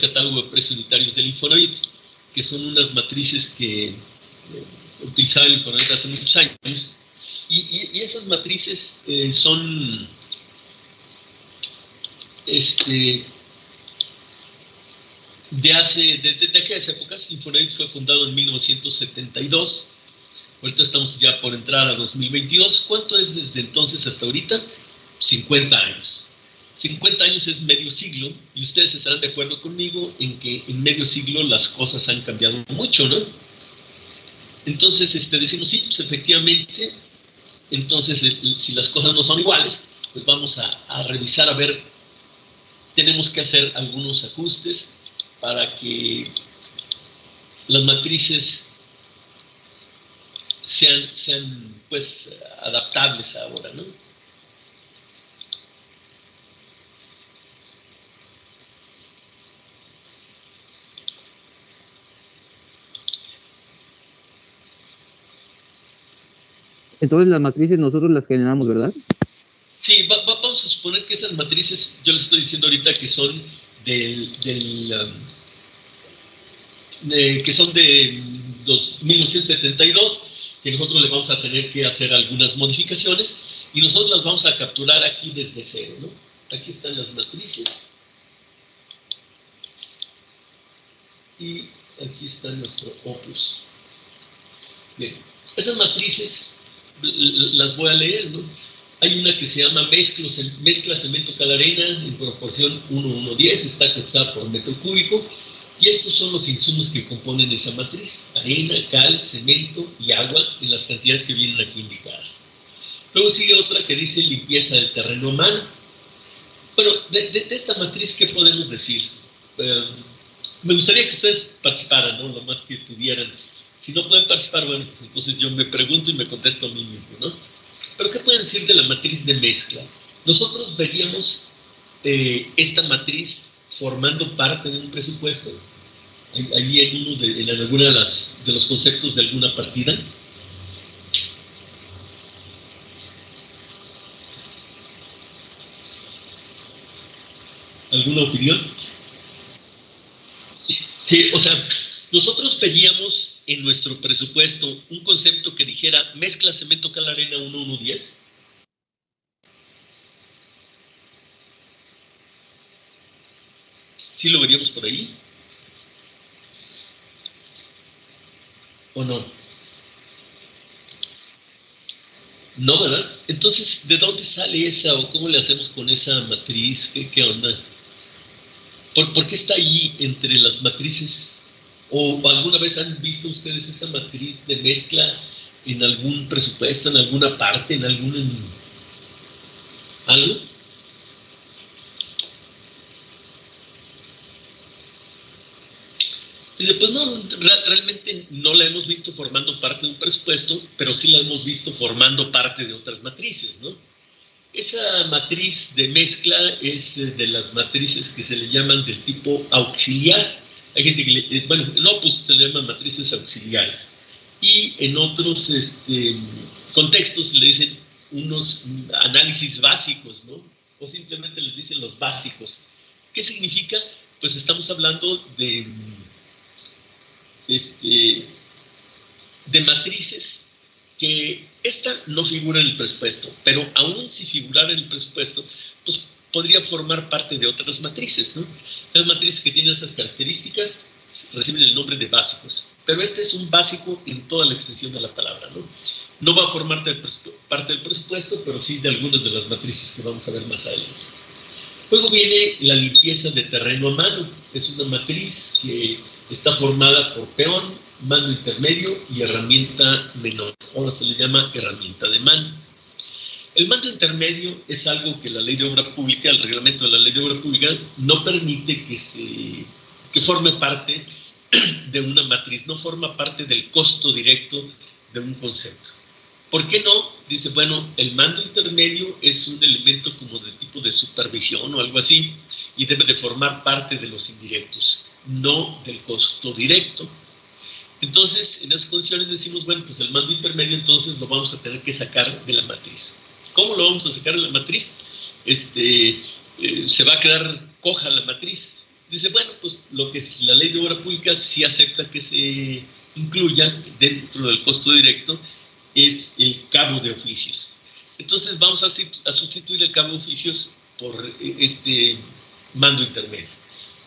catálogo de precios unitarios del Infonavit, que son unas matrices que utilizaba el Infonavit hace muchos años, y esas matrices son de aquellas épocas. Infonavit fue fundado en 1972, ahorita estamos ya por entrar a 2022. ¿Cuánto es desde entonces hasta ahorita? 50 años. 50 años es medio siglo, y ustedes estarán de acuerdo conmigo en que en medio siglo las cosas han cambiado mucho, ¿no? Entonces decimos, sí, pues efectivamente, entonces si las cosas no son iguales, pues vamos a revisar, a ver, tenemos que hacer algunos ajustes para que las matrices sean pues adaptables ahora, ¿no? Entonces las matrices nosotros las generamos, ¿verdad? Sí, vamos a suponer que esas matrices, yo les estoy diciendo ahorita que son que son de 1972, que nosotros le vamos a tener que hacer algunas modificaciones, y nosotros las vamos a capturar aquí desde cero, ¿no? Aquí están las matrices, y aquí está nuestro opus. Bien, esas matrices las voy a leer, ¿no? Hay una que se llama mezcla cemento cal arena en proporción 1:10, está causada por metro cúbico, y estos son los insumos que componen esa matriz: arena, cal, cemento y agua en las cantidades que vienen aquí indicadas. Luego sigue otra que dice limpieza del terreno a mano. Bueno, de esta matriz, ¿qué podemos decir? Me gustaría que ustedes participaran, ¿no? Lo más que pudieran. Si no pueden participar, bueno, pues entonces yo me pregunto y me contesto a mí mismo, ¿no? Pero ¿qué pueden decir de la matriz de mezcla? Nosotros veríamos esta matriz formando parte de un presupuesto, allí en alguna de los conceptos de alguna partida. ¿Alguna opinión? Sí, o sea, nosotros veríamos en nuestro presupuesto un concepto que dijera mezcla cemento cal arena 1:10. ¿Sí lo veríamos por ahí? ¿O no? No, ¿verdad? Entonces, ¿de dónde sale esa, o cómo le hacemos con esa matriz? ¿Qué onda? ¿Por qué está ahí entre las matrices? ¿O alguna vez han visto ustedes esa matriz de mezcla en algún presupuesto, en alguna parte, en algo? Dice, pues no, realmente no la hemos visto formando parte de un presupuesto, pero sí la hemos visto formando parte de otras matrices, ¿no? Esa matriz de mezcla es de las matrices que se le llaman del tipo auxiliar. Hay gente que pues se le llaman matrices auxiliares. Y en otros contextos le dicen unos análisis básicos, ¿no? O simplemente les dicen los básicos. ¿Qué significa? Pues estamos hablando de matrices que esta no figura en el presupuesto, pero aún si figurara en el presupuesto, pues podría formar parte de otras matrices, ¿no? Las matrices que tienen esas características reciben el nombre de básicos, pero este es un básico en toda la extensión de la palabra, ¿no? No va a formar parte del presupuesto, pero sí de algunas de las matrices que vamos a ver más adelante. Luego viene la limpieza de terreno a mano. Es una matriz que está formada por peón, mando intermedio y herramienta menor. Ahora se le llama herramienta de mano. El mando intermedio es algo que la ley de obra pública, el reglamento de la ley de obra pública, no permite que forme parte de una matriz, no forma parte del costo directo de un concepto. ¿Por qué no? Dice, bueno, el mando intermedio es un elemento como de tipo de supervisión o algo así, y debe de formar parte de los indirectos, no del costo directo. Entonces, en esas condiciones decimos, bueno, pues el mando intermedio entonces lo vamos a tener que sacar de la matriz. ¿Cómo lo vamos a sacar de la matriz? Se va a quedar coja la matriz. dice, bueno, pues lo que es la ley de obra pública sí acepta que se incluya dentro del costo directo es el cabo de oficios. Entonces vamos a sustituir el cabo de oficios por este mando intermedio.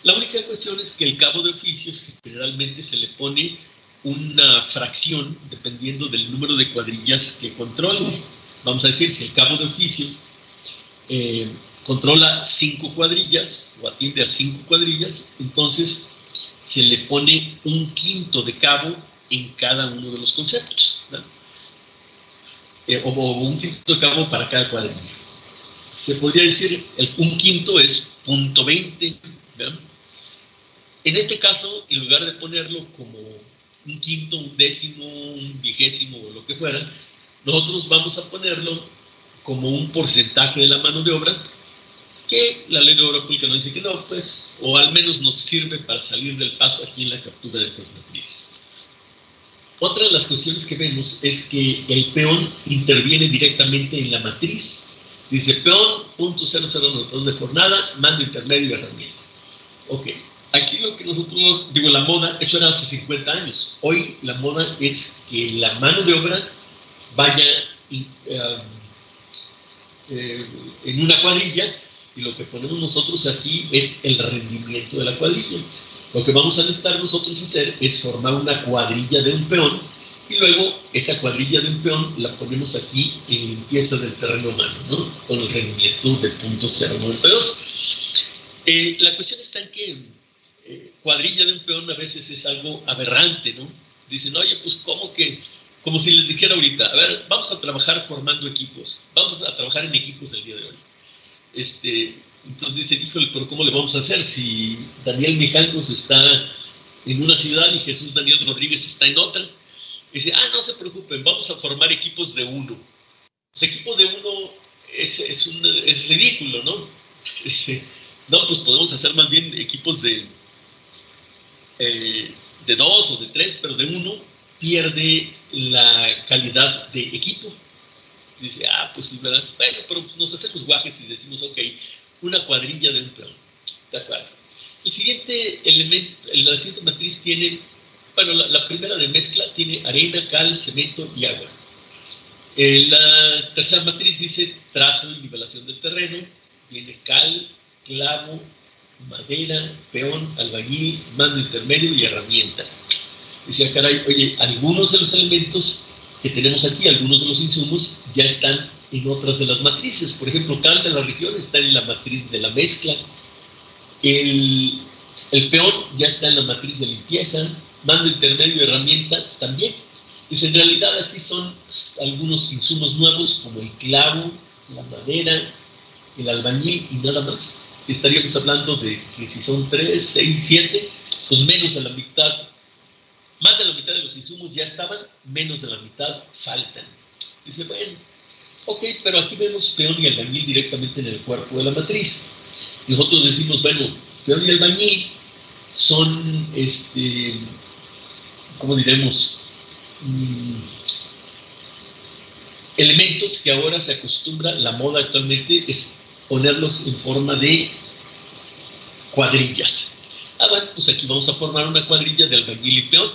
La única cuestión es que el cabo de oficios generalmente se le pone una fracción dependiendo del número de cuadrillas que controle. Vamos a decir, si el cabo de oficios controla 5 cuadrillas o atiende a 5 cuadrillas, entonces se le pone un quinto de cabo en cada uno de los conceptos, ¿no? O un quinto de cabo para cada cuadrilla. Se podría decir, un quinto es 0.20, ¿verdad? En este caso, en lugar de ponerlo como un quinto, un décimo, un vigésimo o lo que fuera, nosotros vamos a ponerlo como un porcentaje de la mano de obra, que la ley de obra pública nos dice que no, pues, o al menos nos sirve para salir del paso aquí en la captura de estas matrices. Otra de las cuestiones que vemos es que el peón interviene directamente en la matriz. Dice peón, .0092 de jornada, mando intermedio y herramienta. Ok, aquí lo que nosotros, digo, la moda, eso era hace 50 años. Hoy la moda es que la mano de obra vaya en una cuadrilla, y lo que ponemos nosotros aquí es el rendimiento de la cuadrilla. Lo que vamos a necesitar nosotros hacer es formar una cuadrilla de un peón, y luego esa cuadrilla de un peón la ponemos aquí en limpieza del terreno humano, ¿no? Con el rendimiento de .092. La cuestión está en que cuadrilla de un peón a veces es algo aberrante, ¿no? Dicen, oye, pues como si les dijera ahorita, a ver, vamos a trabajar formando equipos, vamos a trabajar en equipos el día de hoy. Entonces dicen, híjole, pero ¿cómo le vamos a hacer si Daniel Mijangos está en una ciudad y Jesús Daniel Rodríguez está en otra? Dice, no se preocupen, vamos a formar equipos de uno. Pues equipo de uno es ridículo, ¿no? No, pues podemos hacer más bien equipos de 2 o de 3, pero de uno pierde la calidad de equipo. Dice, pues sí, ¿verdad? Bueno, pero nos hacemos guajes y decimos, ok, una cuadrilla de un peón. De acuerdo. El siguiente elemento, la siguiente matriz tiene, bueno, la primera de mezcla tiene arena, cal, cemento y agua. La tercera matriz dice trazo y nivelación del terreno. Viene cal, clavo, madera, peón, albañil, mando intermedio y herramienta. Decía, caray, oye, algunos de los elementos que tenemos aquí, algunos de los insumos, ya están en otras de las matrices. Por ejemplo, cal de la región está en la matriz de la mezcla. El peón ya está en la matriz de limpieza. Mando intermedio y herramienta también. Dice, en realidad aquí son algunos insumos nuevos, como el clavo, la madera, el albañil y nada más. Estaríamos hablando de que si son 3, 6, 7, pues menos de la mitad. Más de la mitad de los insumos ya estaban, menos de la mitad faltan. Dice, bueno, ok, pero aquí vemos peón y albañil directamente en el cuerpo de la matriz. Nosotros decimos, bueno, peón y albañil son, ¿cómo diremos? Elementos que ahora se acostumbra, la moda actualmente es ponerlos en forma de cuadrillas. Bueno, pues aquí vamos a formar una cuadrilla de albañil y peón.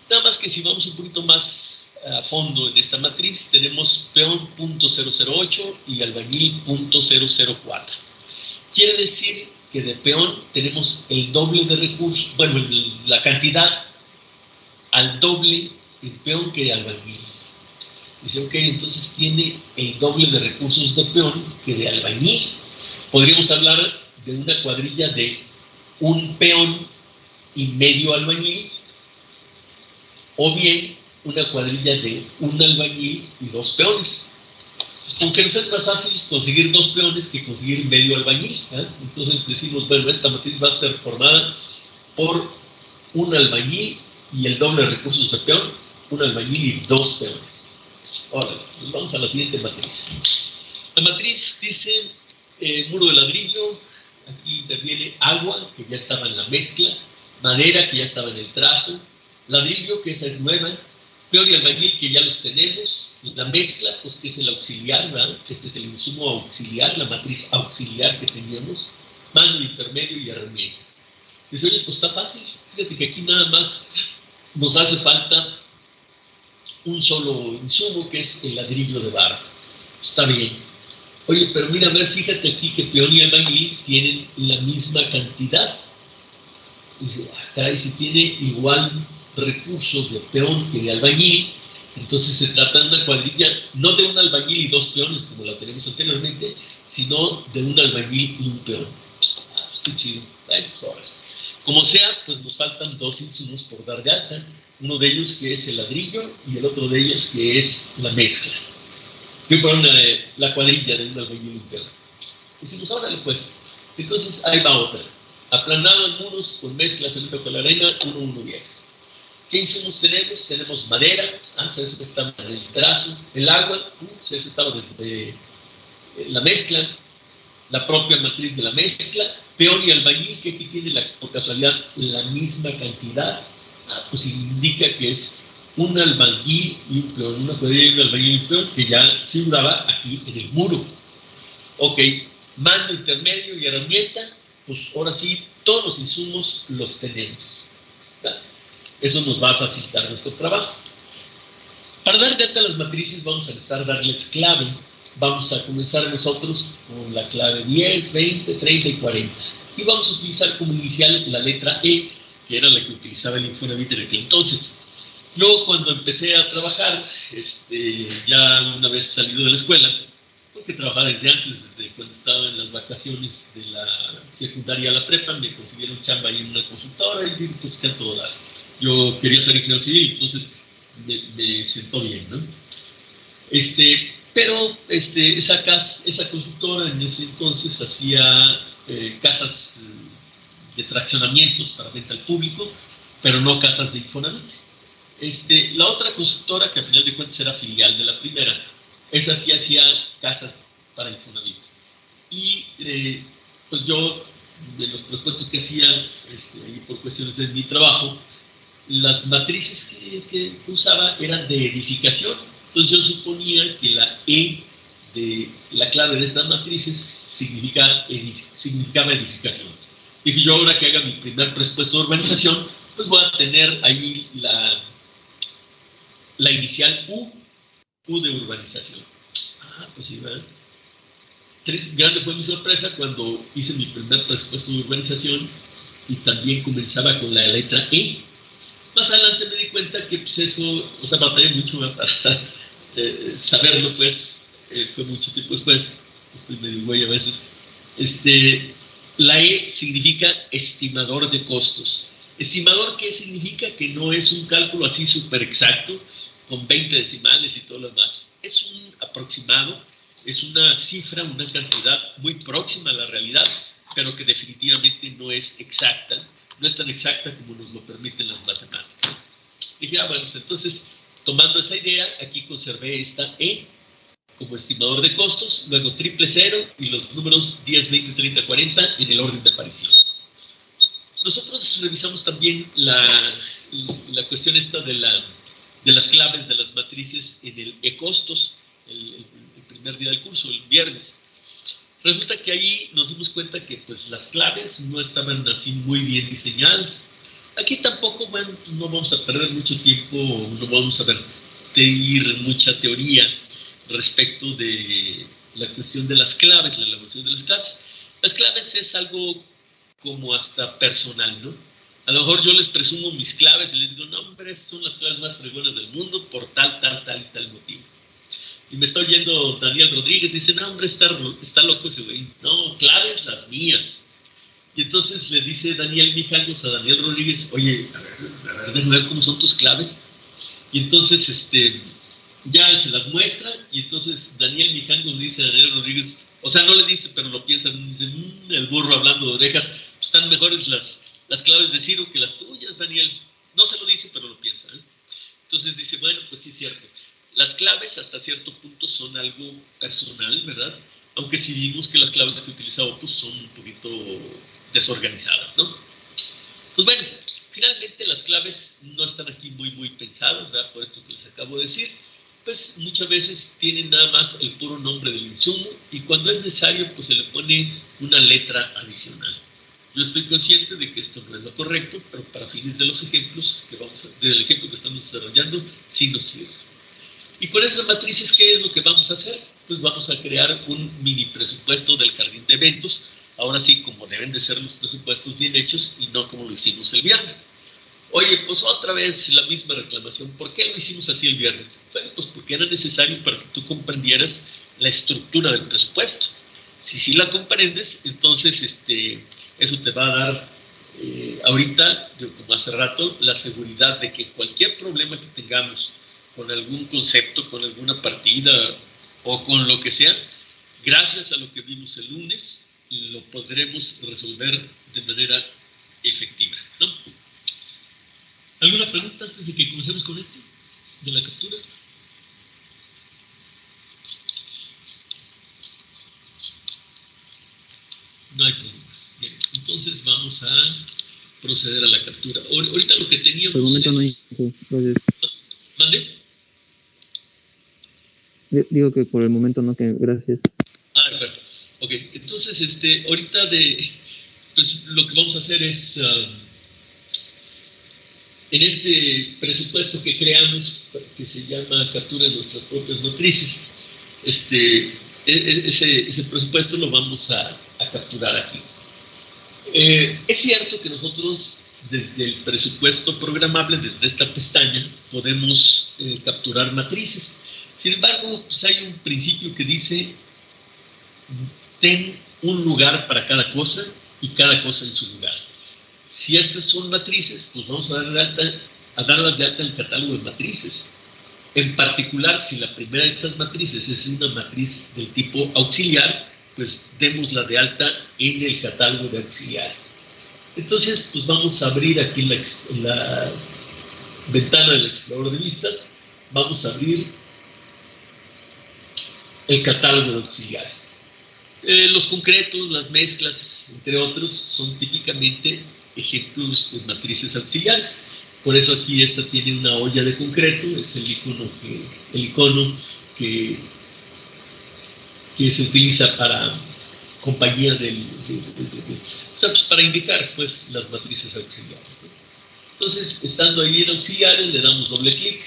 Nada más que si vamos un poquito más a fondo en esta matriz, tenemos peón .008 y albañil .004. Quiere decir que de peón tenemos el doble de recursos, bueno, la cantidad al doble en peón que de albañil. Dice, ok, entonces tiene el doble de recursos de peón que de albañil. Podríamos hablar de una cuadrilla de un peón y medio albañil, o bien una cuadrilla de un albañil y 2 peones. Aunque nos es más fácil conseguir 2 peones que conseguir medio albañil, ¿eh? Entonces decimos, bueno, esta matriz va a ser formada por un albañil y el doble de recursos de peón, un albañil y 2 peones. Ahora, pues vamos a la siguiente matriz. La matriz dice muro de ladrillo, aquí interviene agua, que ya estaba en la mezcla, madera, que ya estaba en el trazo, ladrillo, que esa es nueva, peón y albañil, que ya los tenemos, la mezcla, pues que es el auxiliar, ¿verdad? Este es el insumo auxiliar, la matriz auxiliar que teníamos, mando intermedio y herramienta. Dice, oye, pues está fácil, fíjate que aquí nada más nos hace falta un solo insumo, que es el ladrillo de barro. Está bien. Oye, pero mira, a ver, fíjate aquí que peón y albañil tienen la misma cantidad. Dice, caray, si tiene igual recursos de peón que de albañil, entonces se trata de una cuadrilla, no de un albañil y dos peones como la tenemos anteriormente, sino de un albañil y un peón. Ah, pues qué chido. Bueno, pues ahora. Como sea, pues nos faltan dos insumos por dar de alta. Uno de ellos que es el ladrillo y el otro de ellos que es la mezcla. Yo por la cuadrilla de un albañil y un peón. Decimos, órale pues. Entonces ahí va otra. Aplanado en muros con mezcla, cemento con la arena, 1-1-10. ¿Qué insumos tenemos? Tenemos madera, pues ese estaba en el trazo, el agua, pues ese estaba desde la mezcla, la propia matriz de la mezcla, peón y albañil, que aquí tiene por casualidad la misma cantidad, pues indica que es un albañil y un peón, una cuadrilla y un albañil y un peón, que ya figuraba aquí en el muro. Ok, mando intermedio y herramienta, pues ahora sí, todos los insumos los tenemos. ¿Verdad? Eso nos va a facilitar nuestro trabajo. Para dar de alta las matrices vamos a necesitar darles clave. Vamos a comenzar nosotros con la clave 10, 20, 30 y 40. Y vamos a utilizar como inicial la letra E, que era la que utilizaba el Infonavit en aquel entonces. Luego, cuando empecé a trabajar, ya una vez salido de la escuela, porque trabajaba desde antes, desde cuando estaba en las vacaciones de la secundaria a la prepa, me consiguieron chamba ahí en una consultora y dije, pues que a todo dar. Yo quería ser ingeniero civil, entonces me sentó bien, ¿no? Pero esa constructora en ese entonces hacía casas de fraccionamientos para venta al público, pero no casas de Infonavit. La otra constructora, que al final de cuentas era filial de la primera, esa sí hacía casas para Infonavit. Y pues yo, de los propuestos que hacía, ahí por cuestiones de mi trabajo, las matrices que usaba eran de edificación. Entonces yo suponía que la E de la clave de estas matrices significaba edificación. Dije yo, ahora que haga mi primer presupuesto de urbanización, pues voy a tener ahí la inicial U de urbanización. Pues sí, ¿verdad? Grande fue mi sorpresa cuando hice mi primer presupuesto de urbanización y también comenzaba con la letra E. Más adelante me di cuenta que pues eso, o sea, batallé mucho para saberlo, pues, fue mucho tiempo después, estoy medio güey a veces. La E significa estimador de costos. Estimador, ¿qué significa? Que no es un cálculo así súper exacto, con 20 decimales y todo lo demás. Es un aproximado, es una cifra, una cantidad muy próxima a la realidad, pero que definitivamente no es exacta. No es tan exacta como nos lo permiten las matemáticas. Dije, bueno, entonces, tomando esa idea, aquí conservé esta E como estimador de costos, luego 000 y los números 10, 20, 30, 40 en el orden de aparición. Nosotros revisamos también la cuestión esta de las claves de las matrices en el E-costos, el primer día del curso, el viernes. Resulta que ahí nos dimos cuenta que pues, las claves no estaban así muy bien diseñadas. Aquí tampoco, bueno, no vamos a perder mucho tiempo, no vamos a vertir mucha teoría respecto de la cuestión de las claves, la elaboración de las claves. Las claves es algo como hasta personal, ¿no? A lo mejor yo les presumo mis claves y les digo, no, hombre, son las claves más fregonas del mundo por tal y tal motivo. Y me está oyendo Daniel Rodríguez, dice, no, hombre, está loco ese güey. No, claves las mías. Y entonces le dice Daniel Mijangos a Daniel Rodríguez, oye, a ver, déjame ver cómo son tus claves. Y entonces, ya se las muestra, y entonces Daniel Mijangos le dice a Daniel Rodríguez, o sea, no le dice, pero lo piensa, dice, el burro hablando de orejas, pues están mejores las claves de Ciro que las tuyas, Daniel. No se lo dice, pero lo piensa, ¿eh? Entonces dice, bueno, pues sí es cierto. Las claves hasta cierto punto son algo personal, ¿verdad? Aunque sí vimos que las claves que utiliza Opus son un poquito desorganizadas, ¿no? Pues bueno, finalmente las claves no están aquí muy pensadas, ¿verdad? Por esto que les acabo de decir, pues muchas veces tienen nada más el puro nombre del insumo y cuando es necesario, pues se le pone una letra adicional. Yo estoy consciente de que esto no es lo correcto, pero para fines de los ejemplos del ejemplo que estamos desarrollando, sí nos sirve. Y con esas matrices, ¿qué es lo que vamos a hacer? Pues vamos a crear un mini presupuesto del jardín de eventos, ahora sí, como deben de ser los presupuestos bien hechos y no como lo hicimos el viernes. Oye, pues otra vez la misma reclamación. ¿Por qué lo hicimos así el viernes? Bueno, pues porque era necesario para que tú comprendieras la estructura del presupuesto. Si sí la comprendes, entonces eso te va a dar ahorita, como hace rato, la seguridad de que cualquier problema que tengamos con algún concepto, con alguna partida o con lo que sea, gracias a lo que vimos el lunes, lo podremos resolver de manera efectiva, ¿no? ¿Alguna pregunta antes de que comencemos con de la captura? No hay preguntas. Bien, entonces vamos a proceder a la captura. Ahorita lo que teníamos por el momento no hay. Gracias. ¿Mande? Digo que por el momento no, que gracias. Perfecto. Ok, entonces ahorita pues lo que vamos a hacer es en este presupuesto que creamos, que se llama captura de nuestras propias matrices, ese presupuesto lo vamos a capturar aquí. Es cierto que nosotros desde el presupuesto programable, desde esta pestaña, podemos capturar matrices. Sin embargo, pues hay un principio que dice: ten un lugar para cada cosa y cada cosa en su lugar. Si estas son matrices, pues vamos a darlas de alta en el catálogo de matrices. En particular, si la primera de estas matrices es una matriz del tipo auxiliar, pues démosla de alta en el catálogo de auxiliares. Entonces, pues vamos a abrir aquí en la ventana del explorador de vistas, vamos a abrir el catálogo de auxiliares. Los concretos, las mezclas, entre otros, son típicamente ejemplos de matrices auxiliares. Por eso aquí esta tiene una olla de concreto, es el icono que se utiliza para compañía o sea, pues para indicar pues las matrices auxiliares, ¿no? Entonces, estando ahí en auxiliares, le damos doble clic,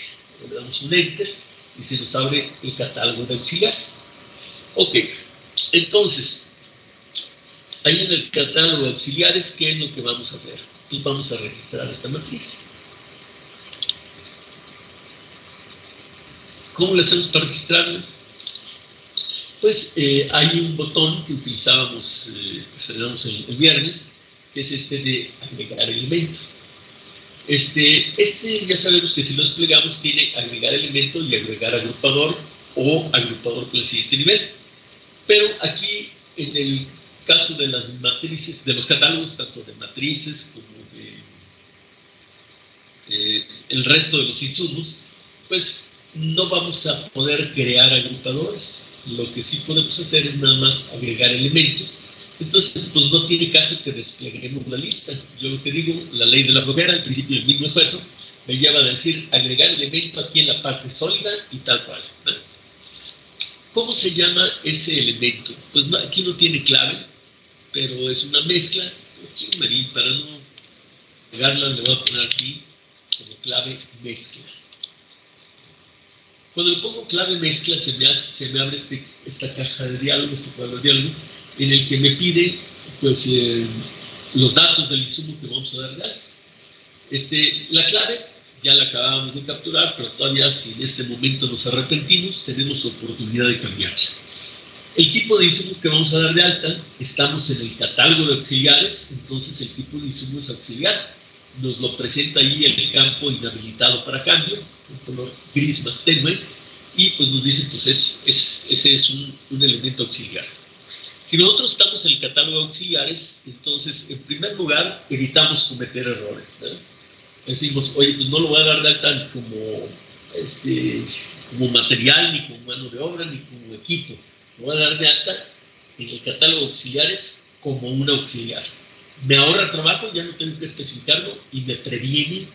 le damos un enter y se nos abre el catálogo de auxiliares. Ok, entonces, ahí en el catálogo de auxiliares, ¿qué es lo que vamos a hacer? Pues vamos a registrar esta matriz. ¿Cómo le hacemos para registrarla? Pues hay un botón que utilizábamos, que estrenamos el viernes, que es de agregar elemento. Ya sabemos que si lo desplegamos tiene agregar elemento y agregar agrupador o agrupador con el siguiente nivel. Pero aquí, en el caso de las matrices, de los catálogos, tanto de matrices como de el resto de los insumos, pues no vamos a poder crear agrupadores. Lo que sí podemos hacer es nada más agregar elementos. Entonces, pues no tiene caso que despleguemos la lista. Yo lo que digo, la ley de la flojera, el principio del mismo esfuerzo, me lleva a decir agregar elemento aquí en la parte sólida y tal cual, ¿no? ¿Cómo se llama ese elemento? Pues no, aquí no tiene clave, pero es una mezcla. Pues chingarín, para no pegarla, le voy a poner aquí como clave mezcla. Cuando le pongo clave mezcla, se me abre esta caja de diálogo, este cuadro de diálogo, en el que me pide pues, los datos del insumo que vamos a dar de alta. La clave ya la acabamos de capturar, pero todavía si en este momento nos arrepentimos, tenemos oportunidad de cambiarla. El tipo de insumo que vamos a dar de alta, estamos en el catálogo de auxiliares, entonces el tipo de insumo es auxiliar. Nos lo presenta ahí en el campo inhabilitado para cambio, con color gris más tenue, y pues nos dice, pues ese es un elemento auxiliar. Si nosotros estamos en el catálogo de auxiliares, entonces, en primer lugar, evitamos cometer errores, ¿verdad? Decimos, oye, pues no lo voy a dar de alta como material, ni como mano de obra, ni como equipo. Lo voy a dar de alta en el catálogo de auxiliares como un auxiliar. Me ahorra trabajo, ya no tengo que especificarlo, y me previene,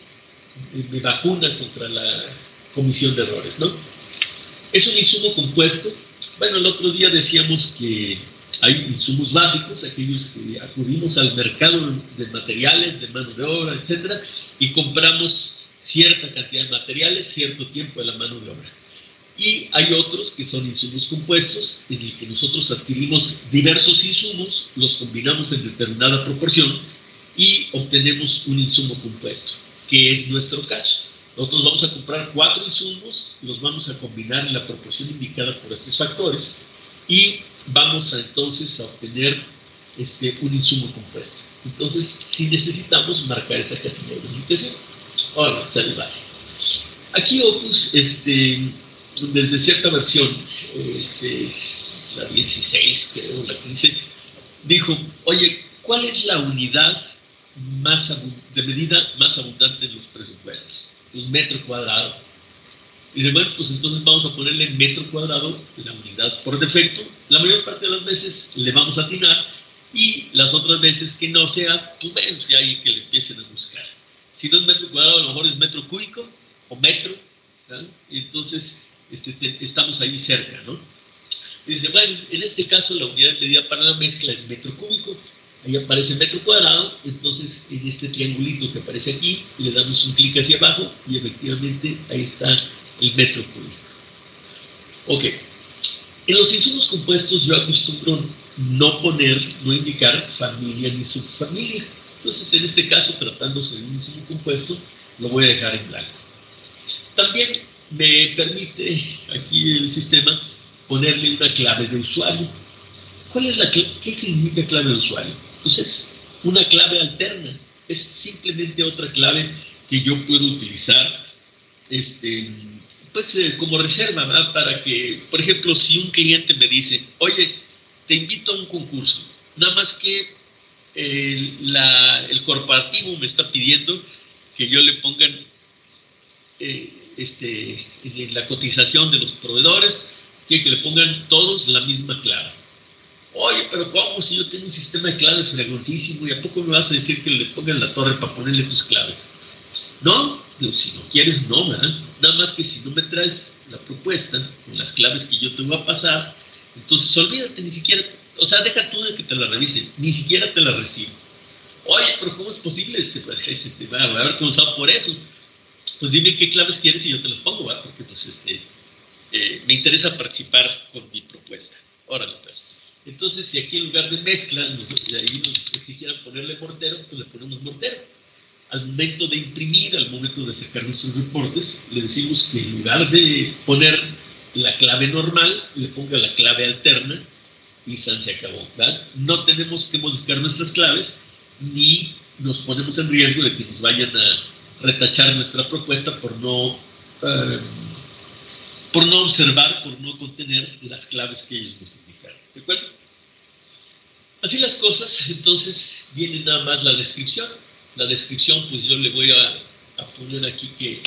me vacuna contra la comisión de errores, ¿no? Es un insumo compuesto. Bueno, el otro día decíamos que Hay insumos básicos, aquellos que acudimos al mercado de materiales, de mano de obra, etcétera, y compramos cierta cantidad de materiales, cierto tiempo de la mano de obra. Y hay otros que son insumos compuestos, en el que nosotros adquirimos diversos insumos, los combinamos en determinada proporción y obtenemos un insumo compuesto, que es nuestro caso. Nosotros vamos a comprar 4 insumos, los vamos a combinar en la proporción indicada por estos factores y vamos entonces a obtener un insumo compuesto. Entonces, si necesitamos marcar esa casilla de verificación. Ahora, sale, vale. Aquí Opus, desde cierta versión, la 16, creo, la 15, dijo, oye, ¿cuál es la unidad de medida más abundante en los presupuestos? Un metro cuadrado. Y dice, bueno, pues entonces vamos a ponerle metro cuadrado la unidad por defecto. La mayor parte de las veces le vamos a atinar y las otras veces que no sea, pues bueno, ya hay que le empiecen a buscar. Si no es metro cuadrado, a lo mejor es metro cúbico o metro, ¿no? Y entonces estamos ahí cerca, ¿no? Y dice, bueno, en este caso la unidad de medida para la mezcla es metro cúbico, ahí aparece metro cuadrado, entonces en este triangulito que aparece aquí, le damos un clic hacia abajo y efectivamente ahí está el metro cúbico. Ok, en los insumos compuestos yo acostumbro no indicar familia ni subfamilia, entonces en este caso, tratándose de un insumo compuesto, lo voy a dejar en blanco. También me permite aquí el sistema ponerle una clave de usuario. ¿Qué significa clave de usuario? Pues es una clave alterna, es simplemente otra clave que yo puedo utilizar como reserva, ¿verdad? Para que, por ejemplo, si un cliente me dice, oye, te invito a un concurso, nada más que el corporativo me está pidiendo que yo le ponga en la cotización de los proveedores, que le pongan todos la misma clave. Oye, pero ¿cómo? Si yo tengo un sistema de claves fregoncísimo, ¿y a poco me vas a decir que le pongan la torre para ponerle tus claves? No, si no quieres, no, ¿verdad? Nada más que si no me traes la propuesta con las claves que yo te voy a pasar, entonces olvídate, ni siquiera, deja tú de que te la revisen, ni siquiera te la recibo. Oye, pero ¿cómo es posible? Va a haber comenzado por eso. Pues dime qué claves quieres y yo te las pongo, ¿verdad? Porque pues me interesa participar con mi propuesta. Órale, pues. Entonces, si aquí en lugar de mezcla, ahí nos exigieran ponerle mortero, pues le ponemos mortero. Al momento de imprimir, al momento de sacar nuestros reportes, le decimos que en lugar de poner la clave normal, le ponga la clave alterna y se acabó, ¿verdad? No tenemos que modificar nuestras claves, ni nos ponemos en riesgo de que nos vayan a retachar nuestra propuesta por no observar, por no contener las claves que ellos nos indicaron. ¿De acuerdo? Así las cosas, entonces viene nada más la descripción. La descripción, pues yo le voy a poner aquí que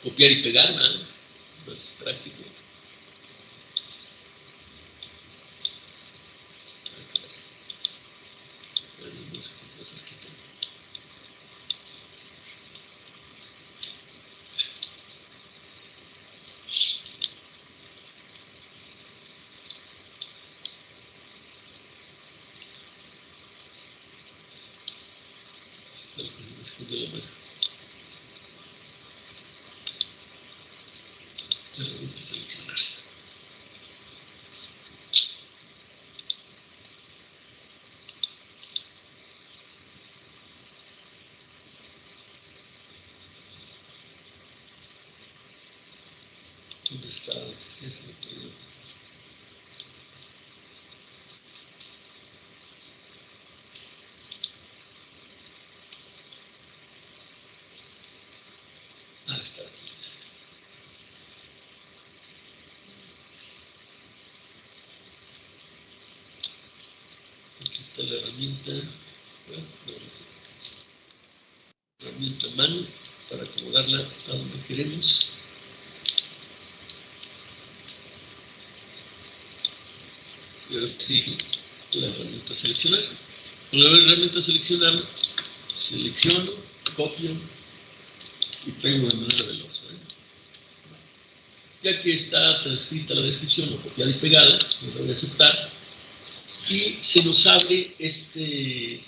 copiar y pegar, ¿no? Más práctico. No sé qué cosa aquí tengo. Tal cosa me esconde la mano. La herramienta seleccionar. ¿Dónde está? Sí, se me perdió. Ah, está aquí. Aquí está la herramienta. Bueno, no sé. Herramienta mano para acomodarla a donde queremos. Y ahora sí, la herramienta seleccionar. Con la herramienta seleccionar, selecciono, copio y pego de manera veloz. Ya que está transcrita la descripción o copiada y pegada, lo doy a aceptar, y se nos abre este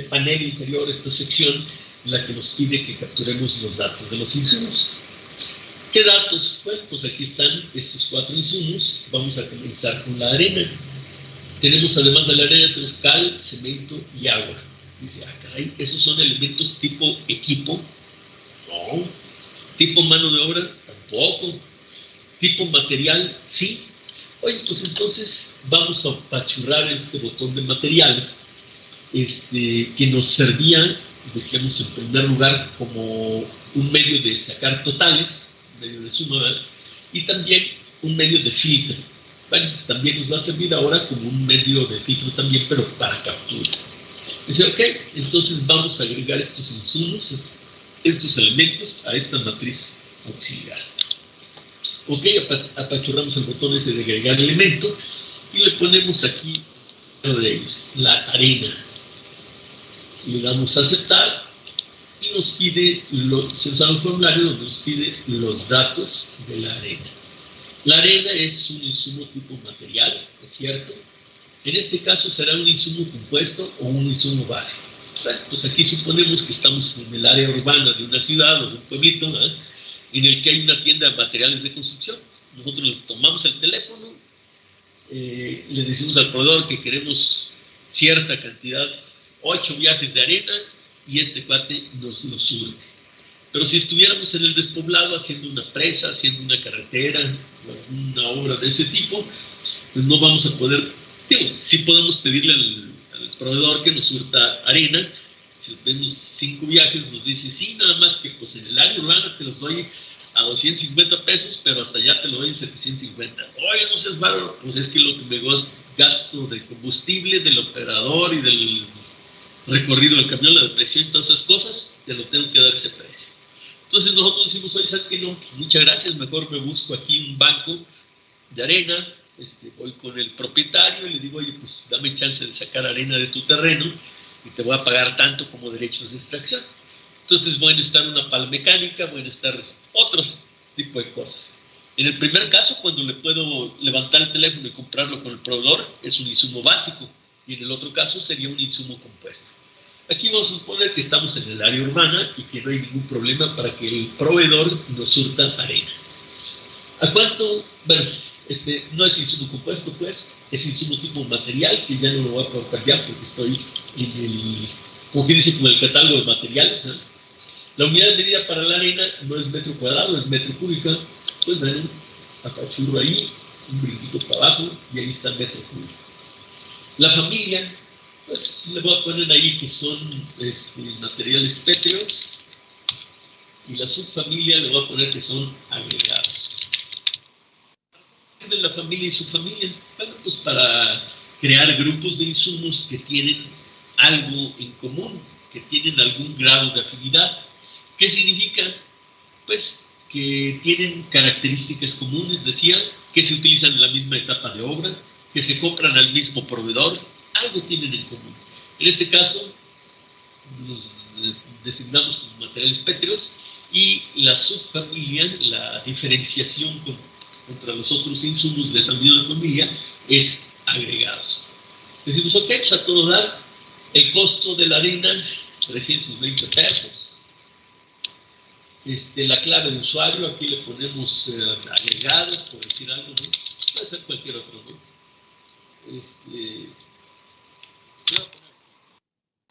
panel inferior, esta sección, en la que nos pide que capturemos los datos de los insumos. ¿Qué datos? Bueno, pues aquí están estos 4 insumos. Vamos a comenzar con la arena. Tenemos, además de la arena, tenemos cal, cemento y agua. Dice, caray, ¿esos son elementos tipo equipo? No. ¿Tipo mano de obra? Tampoco. ¿Tipo material? Sí. Oye, pues entonces vamos a apachurrar este botón de materiales, que nos servía, decíamos en primer lugar, como un medio de sacar totales, un medio de suma, ¿verdad? Y también un medio de filtro. Bueno, también nos va a servir ahora como un medio de filtro también, pero para captura. Dice, ok, entonces vamos a agregar estos insumos, estos elementos a esta matriz auxiliar. Ok, apachurramos el botón ese de agregar elemento y le ponemos aquí uno de ellos, la arena. Le damos a aceptar y nos pide, se usa un formulario donde nos pide los datos de la arena. La arena es un insumo tipo material, es cierto. En este caso será un insumo compuesto o un insumo básico. Bueno, pues aquí suponemos que estamos en el área urbana de una ciudad o de un pueblito, ¿verdad?, en el que hay una tienda de materiales de construcción. Nosotros le tomamos el teléfono, le decimos al proveedor que queremos cierta cantidad, 8 viajes de arena, y este cuate nos lo surte. Pero si estuviéramos en el despoblado haciendo una presa, haciendo una carretera, una obra de ese tipo, pues no vamos a poder, sí podemos pedirle al proveedor que nos surta arena. Si tenemos 5 viajes, nos dice, sí, nada más que pues en el área urbana te los doy a 250 pesos, pero hasta allá te lo doy en 750. Oye, no seas bárbaro, pues es que lo que me gasto de combustible, del operador y del recorrido del camión, la depresión y todas esas cosas, te lo tengo que dar ese precio. Entonces nosotros decimos, oye, ¿sabes qué? No, pues muchas gracias, mejor me busco aquí un banco de arena, voy con el propietario y le digo, oye, pues dame chance de sacar arena de tu terreno y te voy a pagar tanto como derechos de extracción. Entonces pueden estar una pala mecánica, pueden estar otros tipos de cosas. En el primer caso, cuando le puedo levantar el teléfono y comprarlo con el proveedor, es un insumo básico, y en el otro caso sería un insumo compuesto. Aquí vamos a suponer que estamos en el área urbana y que no hay ningún problema para que el proveedor nos surta arena. ¿A cuánto? Bueno, no es insumo compuesto, pues, es insumo tipo material, que ya no lo voy a poder cambiar porque estoy en el, como que dice, como el catálogo de materiales, ¿eh? La unidad de medida para la arena no es metro cuadrado, es metro cúbico. Pues bueno, apachurro ahí, un brinquito para abajo y ahí está el metro cúbico. La familia, pues le voy a poner ahí que son materiales pétreos, y la subfamilia le voy a poner que son agregados. ¿Qué de la familia y subfamilia? Bueno, pues para crear grupos de insumos que tienen algo en común, que tienen algún grado de afinidad. ¿Qué significa? Pues que tienen características comunes, decía, que se utilizan en la misma etapa de obra, que se compran al mismo proveedor, algo tienen en común. En este caso, los designamos como materiales pétreos, y la subfamilia, la diferenciación contra los otros insumos de esa misma familia, es agregados. Decimos, ok, pues a todo dar, el costo de la arena, 320 pesos. La clave de usuario, aquí le ponemos agregados, por decir algo, ¿no? Puede ser cualquier otro, ¿no? Voy a poner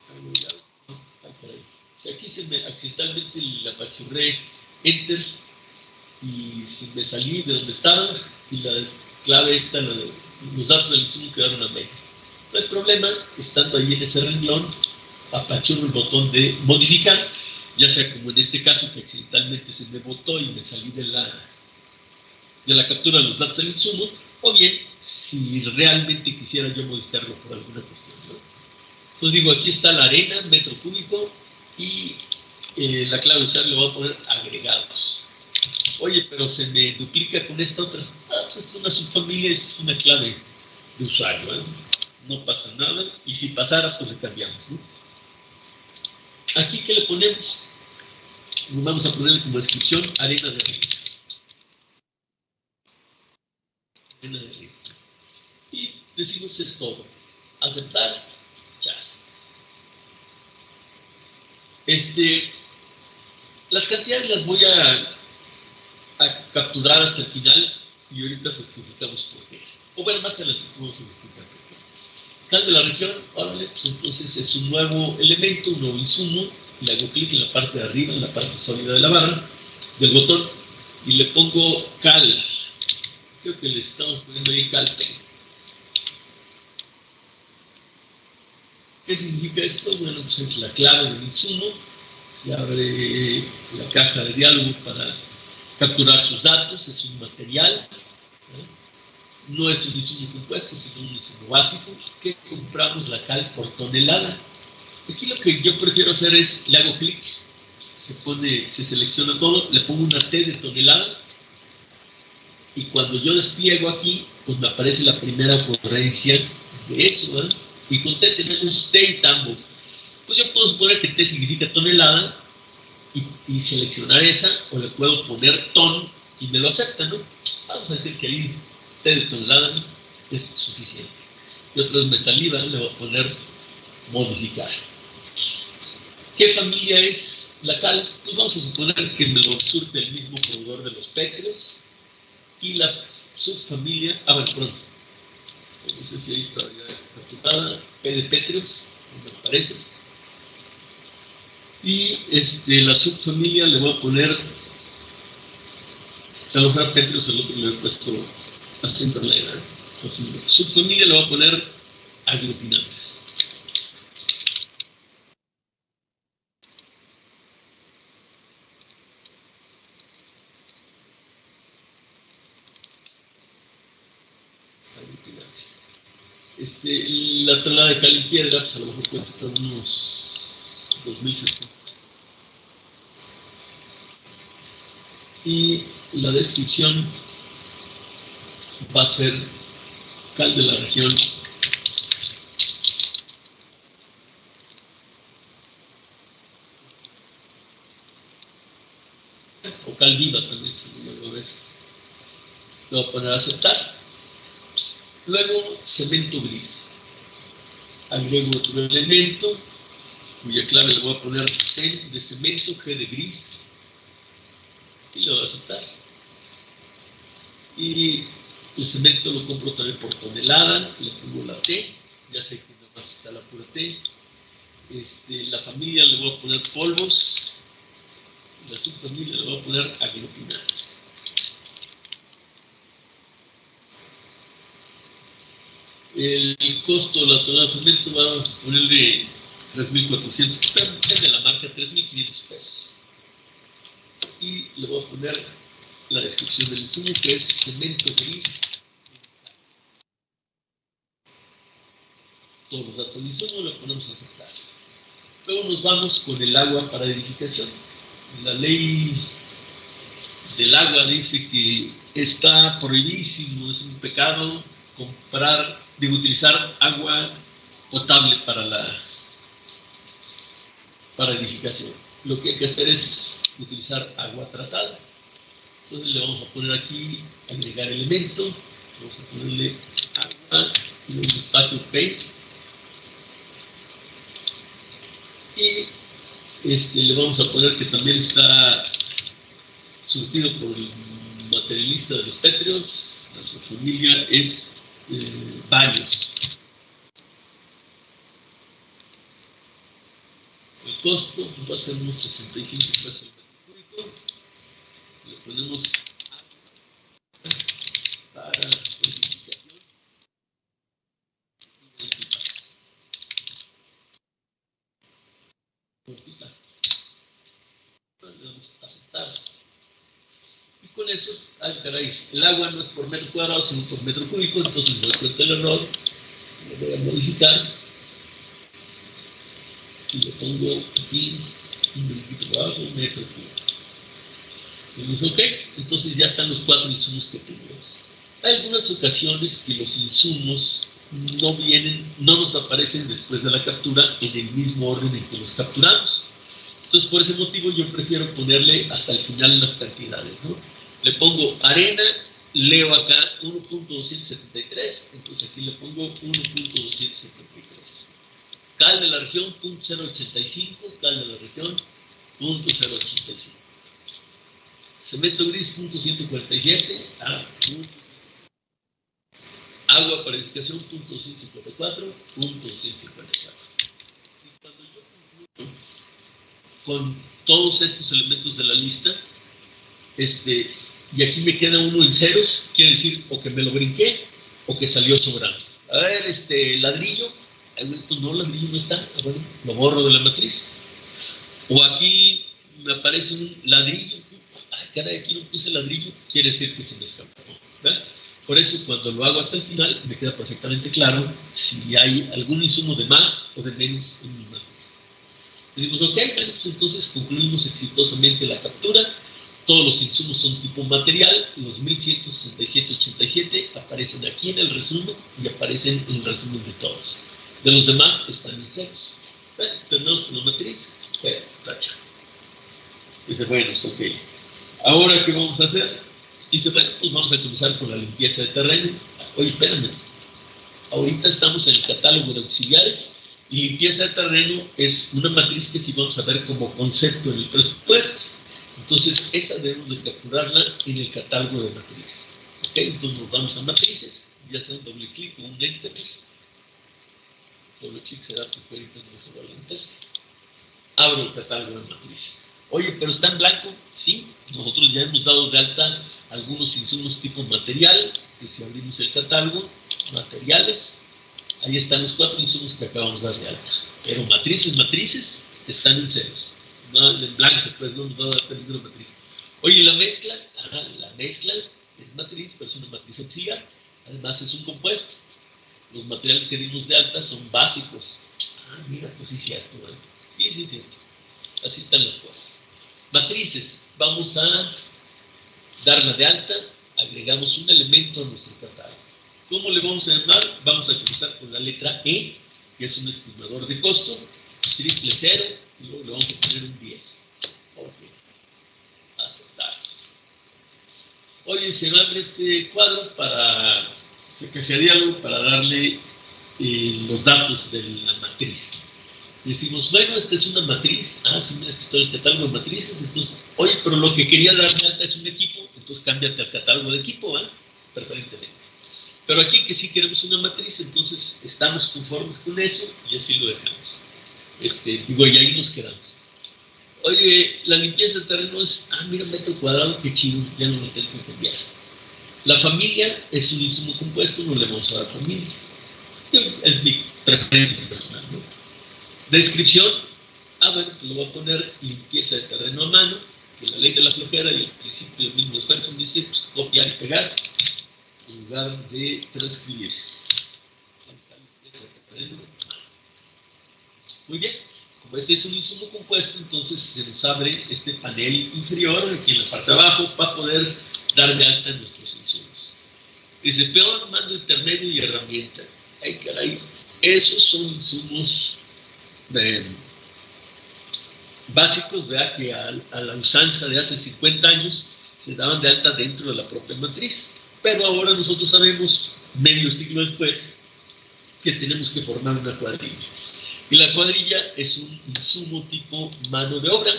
agregados, ¿no? Ay, caray. Si aquí se me accidentalmente le apachurré Enter y si me salí de donde estaba y la clave esta, los datos del insumo quedaron a medias. No hay problema, estando ahí en ese renglón, apachurro el botón de modificar, ya sea como en este caso que accidentalmente se me botó y me salí de la captura de los datos del insumo, o bien si realmente quisiera yo modificarlo por alguna cuestión, ¿no? Entonces digo, aquí está la arena, metro cúbico, y la clave de usuario le voy a poner agregados. Oye, pero se me duplica con esta otra. Pues es una subfamilia, es una clave de usuario, ¿eh? No pasa nada, y si pasara, pues le cambiamos, ¿no? Aquí, ¿qué le ponemos? Vamos a ponerle como descripción arena de arena. arena de río. Y decimos es todo. Aceptar, chas. Las cantidades las voy a capturar hasta el final y ahorita justificamos por qué. O bueno, más adelante vamos a justificar por qué. Cal de la región, órale, pues entonces es un nuevo elemento, un nuevo insumo. Le hago clic en la parte de arriba, en la parte sólida de la barra, del botón, y le pongo cal. Creo que le estamos poniendo ahí cal. ¿Qué significa esto? Bueno, pues es la clave del insumo. Se abre la caja de diálogo para capturar sus datos. Es un material, no es un insumo compuesto, sino un insumo básico que compramos la cal por tonelada. Aquí lo que yo prefiero hacer es, le hago clic, se selecciona todo, le pongo una T de tonelada y cuando yo despliego aquí, pues me aparece la primera ocurrencia de eso, ¿eh? Y con T tenemos T y tambo. Pues yo puedo suponer que T significa tonelada y seleccionar esa, o le puedo poner ton y me lo acepta, ¿no? Vamos a decir que ahí T de tonelada es suficiente. Y otra vez me saliva, le voy a poner modificar. ¿Qué familia es la cal? Pues vamos a suponer que me lo surte el mismo proveedor de los pétreos y la subfamilia, bueno, pronto. No sé si ahí está ya capturada, P de pétreos, me parece. Y la subfamilia le voy a poner, a lo mejor a pétreos el otro le he puesto acento en la edad. Entonces, subfamilia le voy a poner aglutinantes. La tonelada de cal en piedra, pues a lo mejor cuesta unos 2.700. Y la descripción va a ser cal de la región o cal viva también se le llama a veces. Lo voy a poner a aceptar. Luego, cemento gris. Agrego otro elemento, cuya clave le voy a poner C de cemento, G de gris, y lo voy a aceptar. Y el cemento lo compro también por tonelada, le pongo la T, ya sé que nada más está la pura T. La familia le voy a poner polvos, y la subfamilia le voy a poner aglutinantes. El costo de la tonelada de cemento va a ponerle 3.400, es de la marca 3.500 pesos. Y le voy a poner la descripción del insumo, que es cemento gris. Todos los datos del insumo lo ponemos a aceptar. Luego nos vamos con el agua para edificación. La ley del agua dice que está prohibidísimo, es un pecado utilizar agua potable para edificación. Lo que hay que hacer es utilizar agua tratada. Entonces le vamos a poner aquí, agregar elemento, vamos a ponerle agua y un espacio P. Y le vamos a poner que también está surtido por el materialista de los pétreos. La subfamilia es varios. El costo va a ser unos 65 pesos el metro cúbico. Le ponemos agua para edificación y pipas. Le vamos a aceptar. Y con eso, caray, el agua no es por metro cuadrado, sino por metro cúbico, entonces me doy cuenta del error, lo voy a modificar y le pongo aquí un poquito abajo, metro cúbico. Y dice, ok, entonces ya están los 4 insumos que tenemos. Hay algunas ocasiones que los insumos no nos aparecen después de la captura en el mismo orden en que los capturamos. Entonces, por ese motivo, yo prefiero ponerle hasta el final las cantidades, ¿no? Le pongo arena leo acá 1.273, entonces aquí le pongo 1.273. Cal de la región, 0.085, cal de la región, 0.085. Cemento gris, 0.147, agua para edificación, 0.154, 0.154. Cuando yo concluyo con todos estos elementos de la lista, y aquí me queda uno en ceros, quiere decir o que me lo brinqué o que salió sobrando. A ver, ladrillo, pues no, ladrillo no está, bueno, lo borro de la matriz. O aquí me aparece un ladrillo, ay caray, aquí no puse ladrillo, quiere decir que se me escapó, ¿verdad? Por eso cuando lo hago hasta el final me queda perfectamente claro si hay algún insumo de más o de menos en mi matriz. Decimos, ok, bueno, pues entonces concluimos exitosamente la captura. Todos los insumos son tipo material, los 1167.87 aparecen aquí en el resumen y aparecen en el resumen de todos. De los demás están en ceros. Bueno, terminamos con la matriz, cero, tacha. Dice, bueno, ok. ¿Ahora qué vamos a hacer? Dice, bueno, pues vamos a comenzar con la limpieza de terreno. Oye, espérame. Ahorita estamos en el catálogo de auxiliares y limpieza de terreno es una matriz que sí vamos a ver como concepto en el presupuesto. Entonces, esa debemos de capturarla en el catálogo de matrices. ¿Ok? Entonces nos vamos a matrices, ya sea un doble clic o un enter. Doble clic será porque ahorita no se va a enter. Abro el catálogo de matrices. Oye, pero está en blanco. Sí, nosotros ya hemos dado de alta algunos insumos tipo material, que si abrimos el catálogo, materiales, ahí están los 4 insumos que acabamos de dar de alta. Pero matrices, están en ceros. No, en blanco, pues no nos va a dar ninguna matriz. Oye, la mezcla, la mezcla es matriz, pero es una matriz auxiliar. Además es un compuesto. Los materiales que dimos de alta son básicos. Mira, pues sí es cierto, ¿eh? Sí, es cierto. Así están las cosas. Matrices, vamos a darla de alta, agregamos un elemento a nuestro catálogo. ¿Cómo le vamos a llamar? Vamos a comenzar con la letra E, que es un estimador de costo, 000, y luego le vamos a poner un 10. Ok. Aceptar. Oye, se abre este cuadro para caja de diálogo para darle los datos de la matriz. Decimos, bueno, esta es una matriz. Sí, mira, es que estoy en el catálogo de matrices. Entonces, oye, pero lo que quería darme alta es un equipo. Entonces, cámbiate al catálogo de equipo, preferentemente. Pero aquí que sí queremos una matriz, entonces estamos conformes con eso y así lo dejamos. Y ahí nos quedamos. Oye, la limpieza de terreno es, mira, metro cuadrado, qué chido, ya no lo tengo que cambiar. La familia es un insumo compuesto, no le vamos a dar familia. Es mi preferencia personal, ¿no? Descripción, bueno, pues lo voy a poner limpieza de terreno a mano, que la ley de la flojera y el principio del mismo esfuerzo me dice, pues copiar y pegar, en lugar de transcribir. Muy bien, como este es un insumo compuesto, entonces se nos abre este panel inferior, aquí en la parte de abajo, para poder dar de alta nuestros insumos. Dice, peón, mando intermedio y herramienta. Ay, caray, esos son insumos básicos, vea que a la usanza de hace 50 años se daban de alta dentro de la propia matriz. Pero ahora nosotros sabemos, medio siglo después, que tenemos que formar una cuadrilla. Y la cuadrilla es un insumo tipo mano de obra.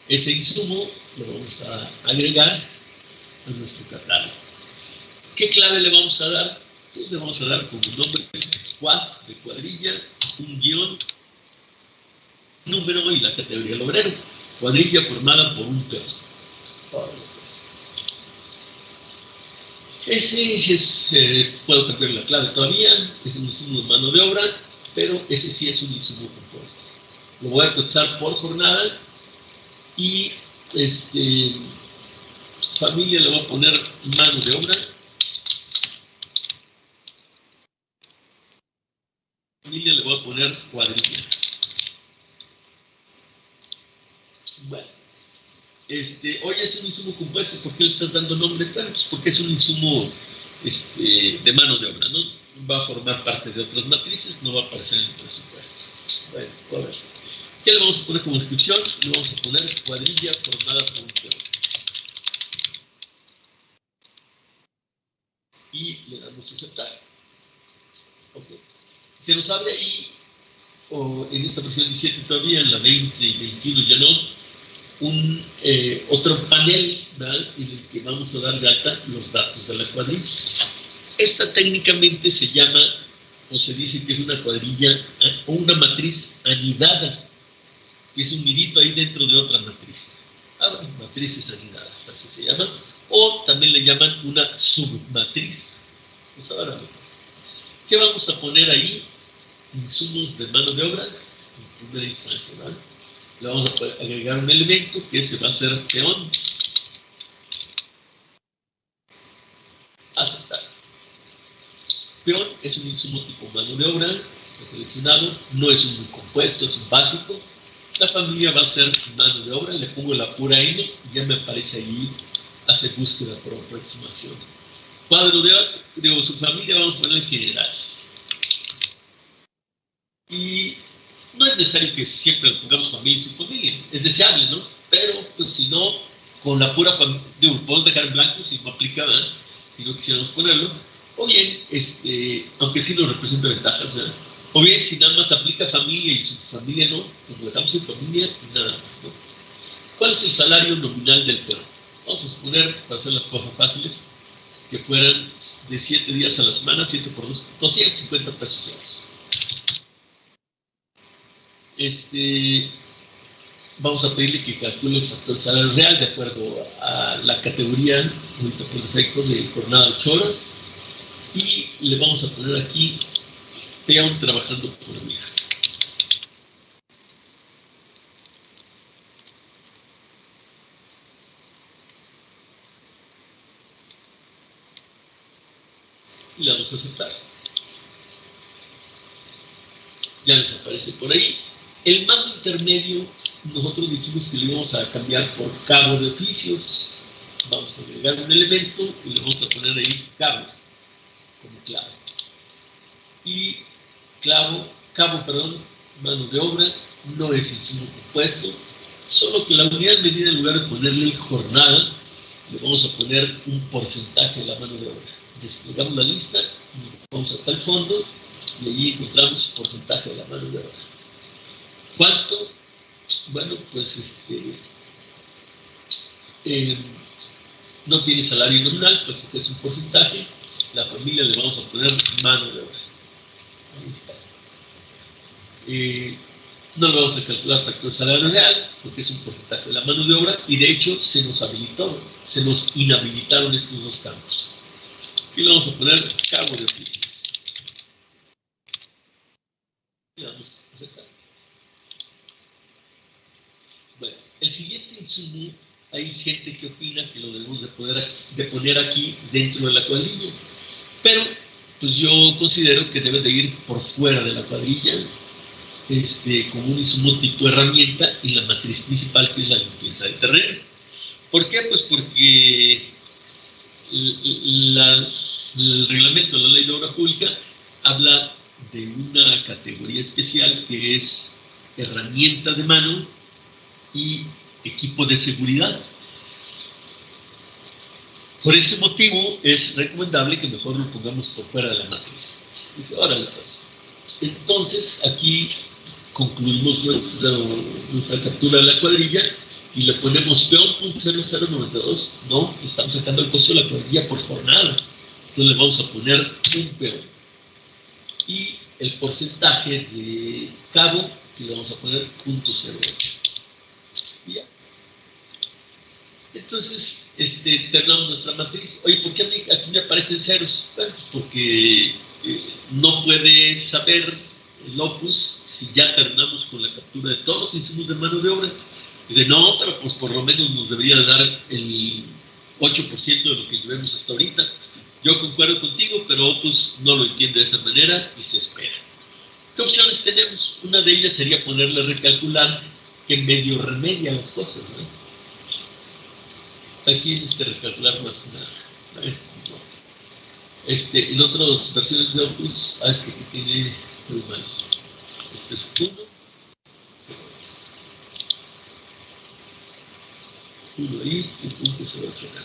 Ese insumo lo vamos a agregar a nuestro catálogo. ¿Qué clave le vamos a dar? Pues le vamos a dar como nombre quad de cuadrilla, un guión, número y la categoría del obrero. Cuadrilla formada por un tercio. Ese es, puedo cambiar la clave todavía, es un insumo de mano de obra, pero ese sí es un insumo compuesto. Lo voy a cotizar por jornada y familia le voy a poner mano de obra. Familia le voy a poner cuadrilla. Bueno. Oye, es un insumo compuesto, ¿por qué le estás dando nombre? Bueno, pues porque es un insumo de mano de obra, ¿no? Va a formar parte de otras matrices, no va a aparecer en el presupuesto. Bueno, a ver. ¿Qué le vamos a poner como descripción? Le vamos a poner cuadrilla formada por un peón. y le damos a aceptar. Okay. Se nos abre ahí, o en esta versión 17 todavía, en la 20 y 21 ya no, otro panel, ¿verdad?, en el que vamos a dar de alta los datos de la cuadrilla. Esta técnicamente se llama, o se dice que es una cuadrilla o una matriz anidada, que es un nidito ahí dentro de otra matriz. Matrices anidadas, así se llama, o también le llaman una submatriz. Pues ahora vemos. ¿Qué vamos a poner ahí? Insumos de mano de obra, en primera instancia, ¿verdad? Le vamos a agregar un elemento que ese va a ser peón. Aceptar. Peón es un insumo tipo mano de obra, está seleccionado, no es un compuesto, es un básico. La familia va a ser mano de obra, le pongo la pura N y ya me aparece ahí, hace búsqueda por aproximación. Cuadro de su familia vamos a poner en general. Y no es necesario que siempre pongamos familia y su familia, es deseable, ¿no? Pero, pues si no, con la pura familia, podemos dejar en blanco si no aplica, ¿verdad?, si no quisiéramos ponerlo, o bien, aunque sí nos representa ventajas, ¿verdad?, o bien si nada más aplica familia y su familia no, pues lo dejamos en familia y nada más, ¿no? ¿Cuál es el salario nominal del peón? Vamos a suponer, para hacer las cosas fáciles, que fueran de 7 días a la semana, 7 por 2, 250 pesos diarios. Vamos a pedirle que calcule el factor salario real de acuerdo a la categoría, ahorita por defecto, de jornada de 8 horas, y le vamos a poner aquí peón trabajando por día. Y le vamos a aceptar. Ya les aparece por ahí. El mando intermedio, nosotros dijimos que lo íbamos a cambiar por cabo de oficios. Vamos a agregar un elemento y le vamos a poner ahí cabo como clave. Y mano de obra, no es insumo compuesto, solo que la unidad de medida, en lugar de ponerle jornada, le vamos a poner un porcentaje de la mano de obra. Desplegamos la lista, vamos hasta el fondo y allí encontramos porcentaje de la mano de obra. ¿Cuánto? Bueno, pues no tiene salario nominal, puesto que es un porcentaje. La familia le vamos a poner mano de obra. Ahí está. No le vamos a calcular factor salario real, porque es un porcentaje de la mano de obra, y de hecho se nos inhabilitaron estos dos campos. Aquí le vamos a poner cabo de oficios. Y vamos a aceptar. Bueno, el siguiente insumo, hay gente que opina que lo debemos de poner aquí dentro de la cuadrilla, pero pues yo considero que debe de ir por fuera de la cuadrilla, como un insumo tipo herramienta en la matriz principal, que es la limpieza del terreno. ¿Por qué? Pues porque el reglamento de la ley de obra pública habla de una categoría especial que es herramienta de mano y equipo de seguridad. Por ese motivo es recomendable que mejor lo pongamos por fuera de la matriz. Dice, órale, pues. Entonces aquí concluimos nuestra captura de la cuadrilla y le ponemos peón.0092. No, estamos sacando el costo de la cuadrilla por jornada. Entonces le vamos a poner un peón. Y el porcentaje de cabo, que le vamos a poner 0.08. Y ya. Entonces, terminamos nuestra matriz. Oye, ¿por qué aquí me aparecen ceros? Bueno, pues porque no puede saber el Opus si ya terminamos con la captura de todos los insumos de mano de obra. Dice, no, pero pues por lo menos nos debería dar el 8% de lo que llevemos hasta ahorita. Yo concuerdo contigo, pero Opus no lo entiende de esa manera y se espera. ¿Qué opciones tenemos? Una de ellas sería ponerle recalcular, que medio remedia las cosas, ¿no? Aquí recalcular más nada. En otras versiones de Opus, es que aquí tiene muy mal. Este es 1 ahí, y 0.08 acá.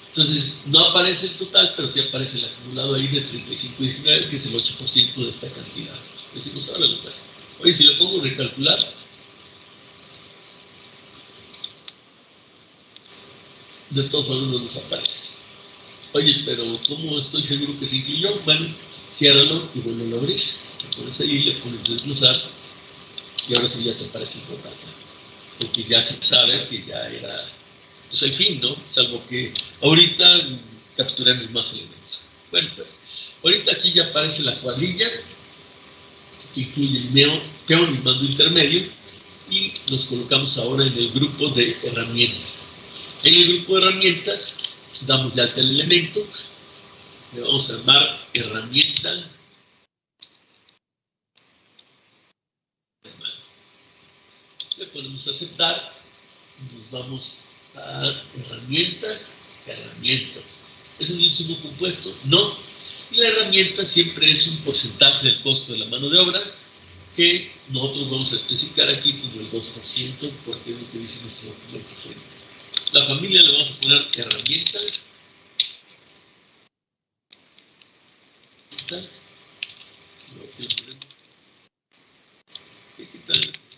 Entonces, no aparece el total, pero sí aparece el acumulado ahí de 35.19, que es el 8% de esta cantidad. Decimos, ahora lo que hace. Oye, si le pongo recalcular, de todos modos no nos aparece. Oye, pero ¿cómo estoy seguro que se incluyó? Bueno, ciérralo y vuelve a abrir. Le pones ahí, le pones desglosar y ahora sí ya te aparece el total. Porque ya se sabe que ya era pues el fin, ¿no? Salvo que ahorita capturemos más elementos. Bueno, pues ahorita aquí ya aparece la cuadrilla que incluye el peón y mando intermedio y nos colocamos ahora en el grupo de herramientas. En el grupo de herramientas damos de alta el elemento, le vamos a llamar herramienta. Le ponemos a aceptar, nos vamos a herramientas. ¿Es un insumo compuesto? No. Y la herramienta siempre es un porcentaje del costo de la mano de obra que nosotros vamos a especificar aquí como el 2%, porque es lo que dice nuestro documento fuente. La familia le vamos a poner herramienta. ¿Qué tal?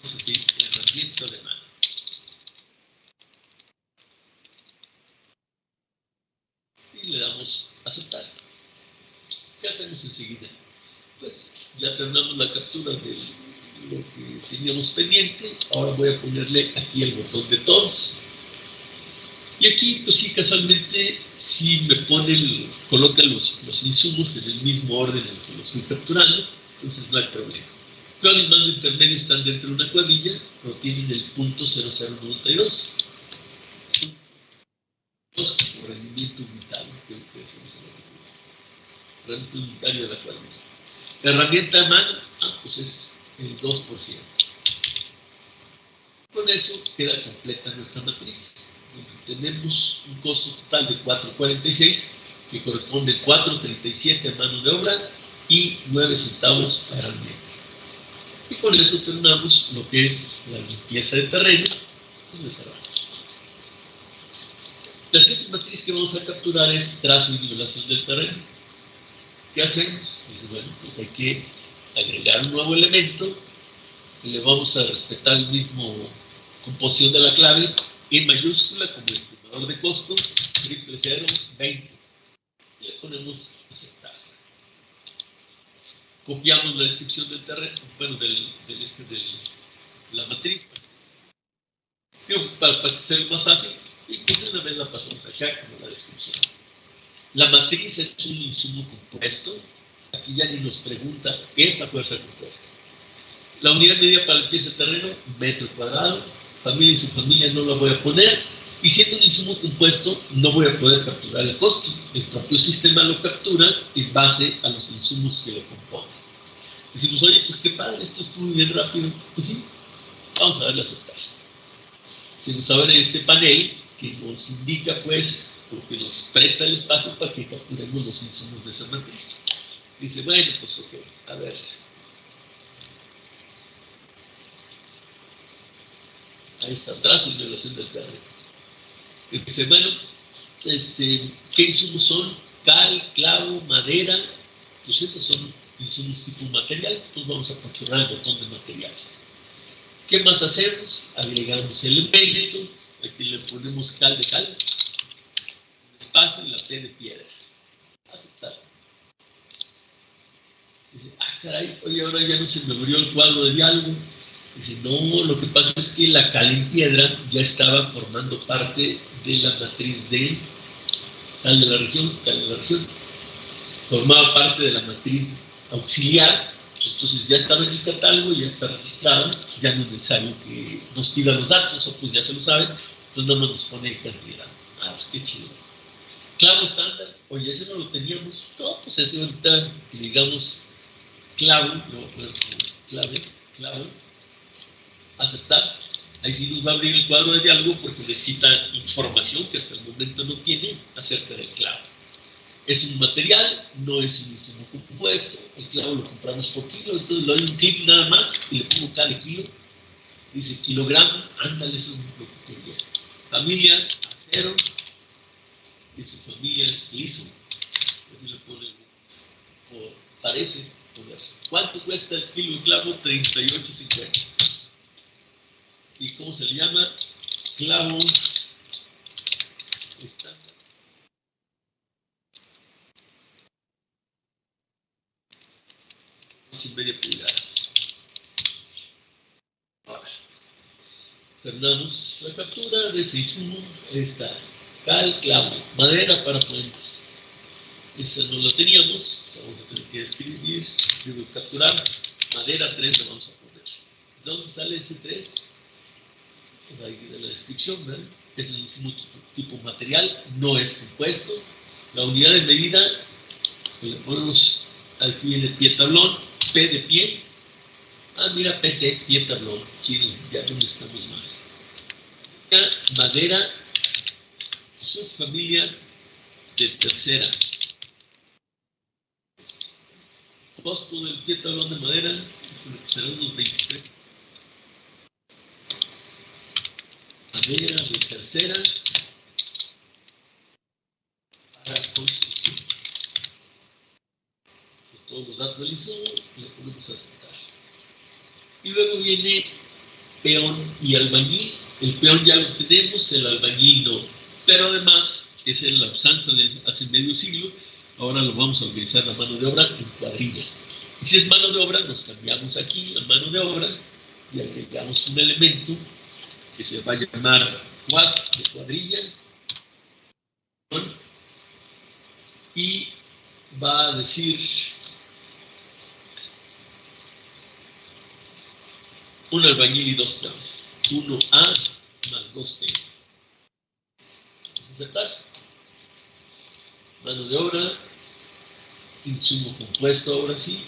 Así, la herramienta de mano. Y le damos a aceptar. ¿Qué hacemos enseguida? Pues ya terminamos la captura de lo que teníamos pendiente. Ahora voy a ponerle aquí el botón de todos. Y aquí, pues sí, casualmente, sí me coloca los insumos en el mismo orden en el que los fui capturando, entonces no hay problema. Peón y mando intermedio están dentro de una cuadrilla, pero tienen el punto 0092. Como rendimiento unitario, creo que decimos en el rendimiento unitario de la cuadrilla. Herramienta de mano, pues es el 2%. Con eso queda completa nuestra matriz. Tenemos un costo total de 4.46, que corresponde a 4.37 a mano de obra y 9 centavos a herramienta. Y con eso terminamos lo que es la limpieza de terreno. Pues cerramos. La siguiente matriz que vamos a capturar es trazo y nivelación del terreno. ¿Qué hacemos? Pues bueno, pues hay que agregar un nuevo elemento, que le vamos a respetar el mismo composición de la clave, en mayúscula como estimador de costo, 00020. Y le ponemos aceptar. Copiamos la descripción del terreno, bueno, de la matriz, para que sea más fácil, y pues una vez la pasamos acá como la descripción. La matriz es un insumo compuesto, aquí ya ni nos pregunta qué es la fuerza compuesta. La unidad medida para limpieza de terreno, metro cuadrado, familia y subfamilia no la voy a poner, y siendo un insumo compuesto no voy a poder capturar el costo. El propio sistema lo captura en base a los insumos que lo componen. Decimos, oye, pues qué padre, esto estuvo bien rápido. Pues sí, vamos a darle a aceptar. Se nos abre este panel que nos indica, pues, o que nos presta el espacio para que capturemos los insumos de esa matriz. Dice, bueno, pues ok, a ver. Ahí está, trazo y nivelación del terreno. Dice, bueno, ¿qué insumos son? Cal, clavo, madera. Pues esos son insumos tipo material. Pues vamos a capturar el botón de materiales. ¿Qué más hacemos? Agregamos el elemento. Aquí le ponemos cal de cal, espacio y la P de piedra. Aceptar. Dice, caray, oye, ahora ya no se me abrió el cuadro de diálogo. Dice, no, lo que pasa es que la cal en piedra ya estaba formando parte de la matriz de cal de la región. Formaba parte de la matriz auxiliar, entonces ya estaba en el catálogo, ya está registrado, ya no es necesario que nos pida los datos, o pues ya se lo saben, entonces no nos pone cantidad. Pues qué chido. Clavo estándar, oye, ese no lo teníamos. No, pues ese ahorita que digamos clavo, lo voy a poner como clave, aceptar. Ahí sí nos va a abrir el cuadro de diálogo porque necesita información que hasta el momento no tiene acerca del clavo. Es un material, no es un insumo compuesto. El clavo lo compramos por kilo, entonces le doy un clic nada más y le pongo cada kilo. Dice kilogramo, ándale, eso es lo que quería. Familia, acero, y su familia liso. Así le ponen, o parece poner. ¿Cuánto cuesta el kilo de clavo? 38.50. ¿Y cómo se le llama? Clavo estándar. Sin media pulgadas. Ahora, terminamos la captura de ese insumo. Está cal, clavo, madera para puentes. Esa no la teníamos, vamos a tener que escribir, digo, capturar, madera 3 la vamos a poner. ¿Dónde sale ese 3? Pues ahí de la descripción, ¿verdad? Es un insumo tipo material, no es compuesto. La unidad de medida, le ponemos aquí en el pie tablón, P de pie. Ah, mira, PT, pie tablón, chido, ya no necesitamos más. Madera, subfamilia de tercera. Costo del pie tablón de madera, será unos 23. Madera de tercera para construcción. Con todos los datos del insumo, le ponemos a aceptar. Y luego viene peón y albañil. El peón ya lo tenemos, el albañil no. Pero además, esa es la usanza de hace medio siglo. Ahora lo vamos a organizar la mano de obra en cuadrillas. Y si es mano de obra, nos cambiamos aquí a mano de obra y agregamos un elemento que se va a llamar quad de cuadrilla y va a decir un albañil y dos peones. 1A más 2P. Aceptar. Mano de obra, insumo compuesto ahora sí.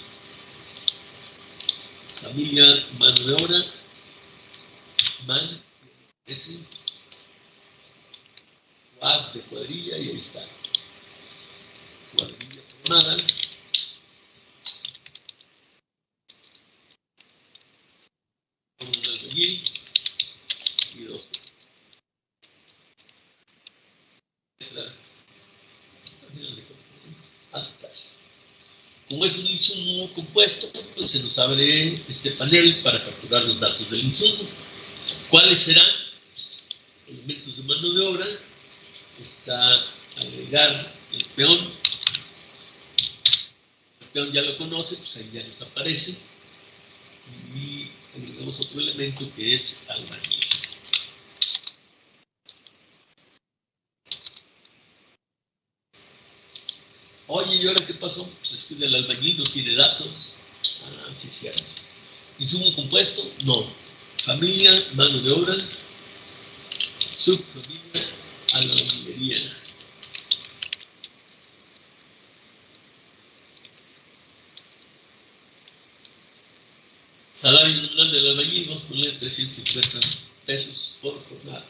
Familia, mano de obra, man, ese, quad de cuadrilla y ahí está. Cuadrilla formada. Un albañil y dos. Aceptar. Como es un insumo compuesto, pues se nos abre este panel para capturar los datos del insumo. ¿Cuáles serán? Pues, elementos de mano de obra. Está agregar el peón. El peón ya lo conoce, pues ahí ya nos aparece. Y agregamos otro elemento que es albañil. Oye, ¿y ahora qué pasó? Pues es que del albañil no tiene datos. Ah, sí, cierto. ¿Insumo compuesto? No. Familia, mano de obra, subfamilia, albañilería. Salario nominal del albañil, vamos a poner 350 pesos por jornada.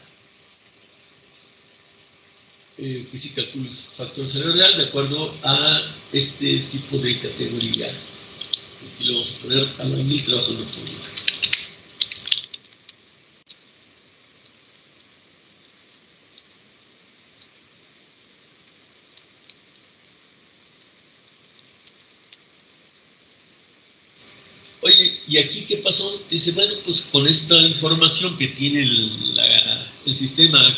Que sí calcula el factor salarial de acuerdo a este tipo de categoría. Aquí le vamos a poner albañil trabajando por día. Oye, ¿y aquí qué pasó? Dice, bueno, pues con esta información que tiene el sistema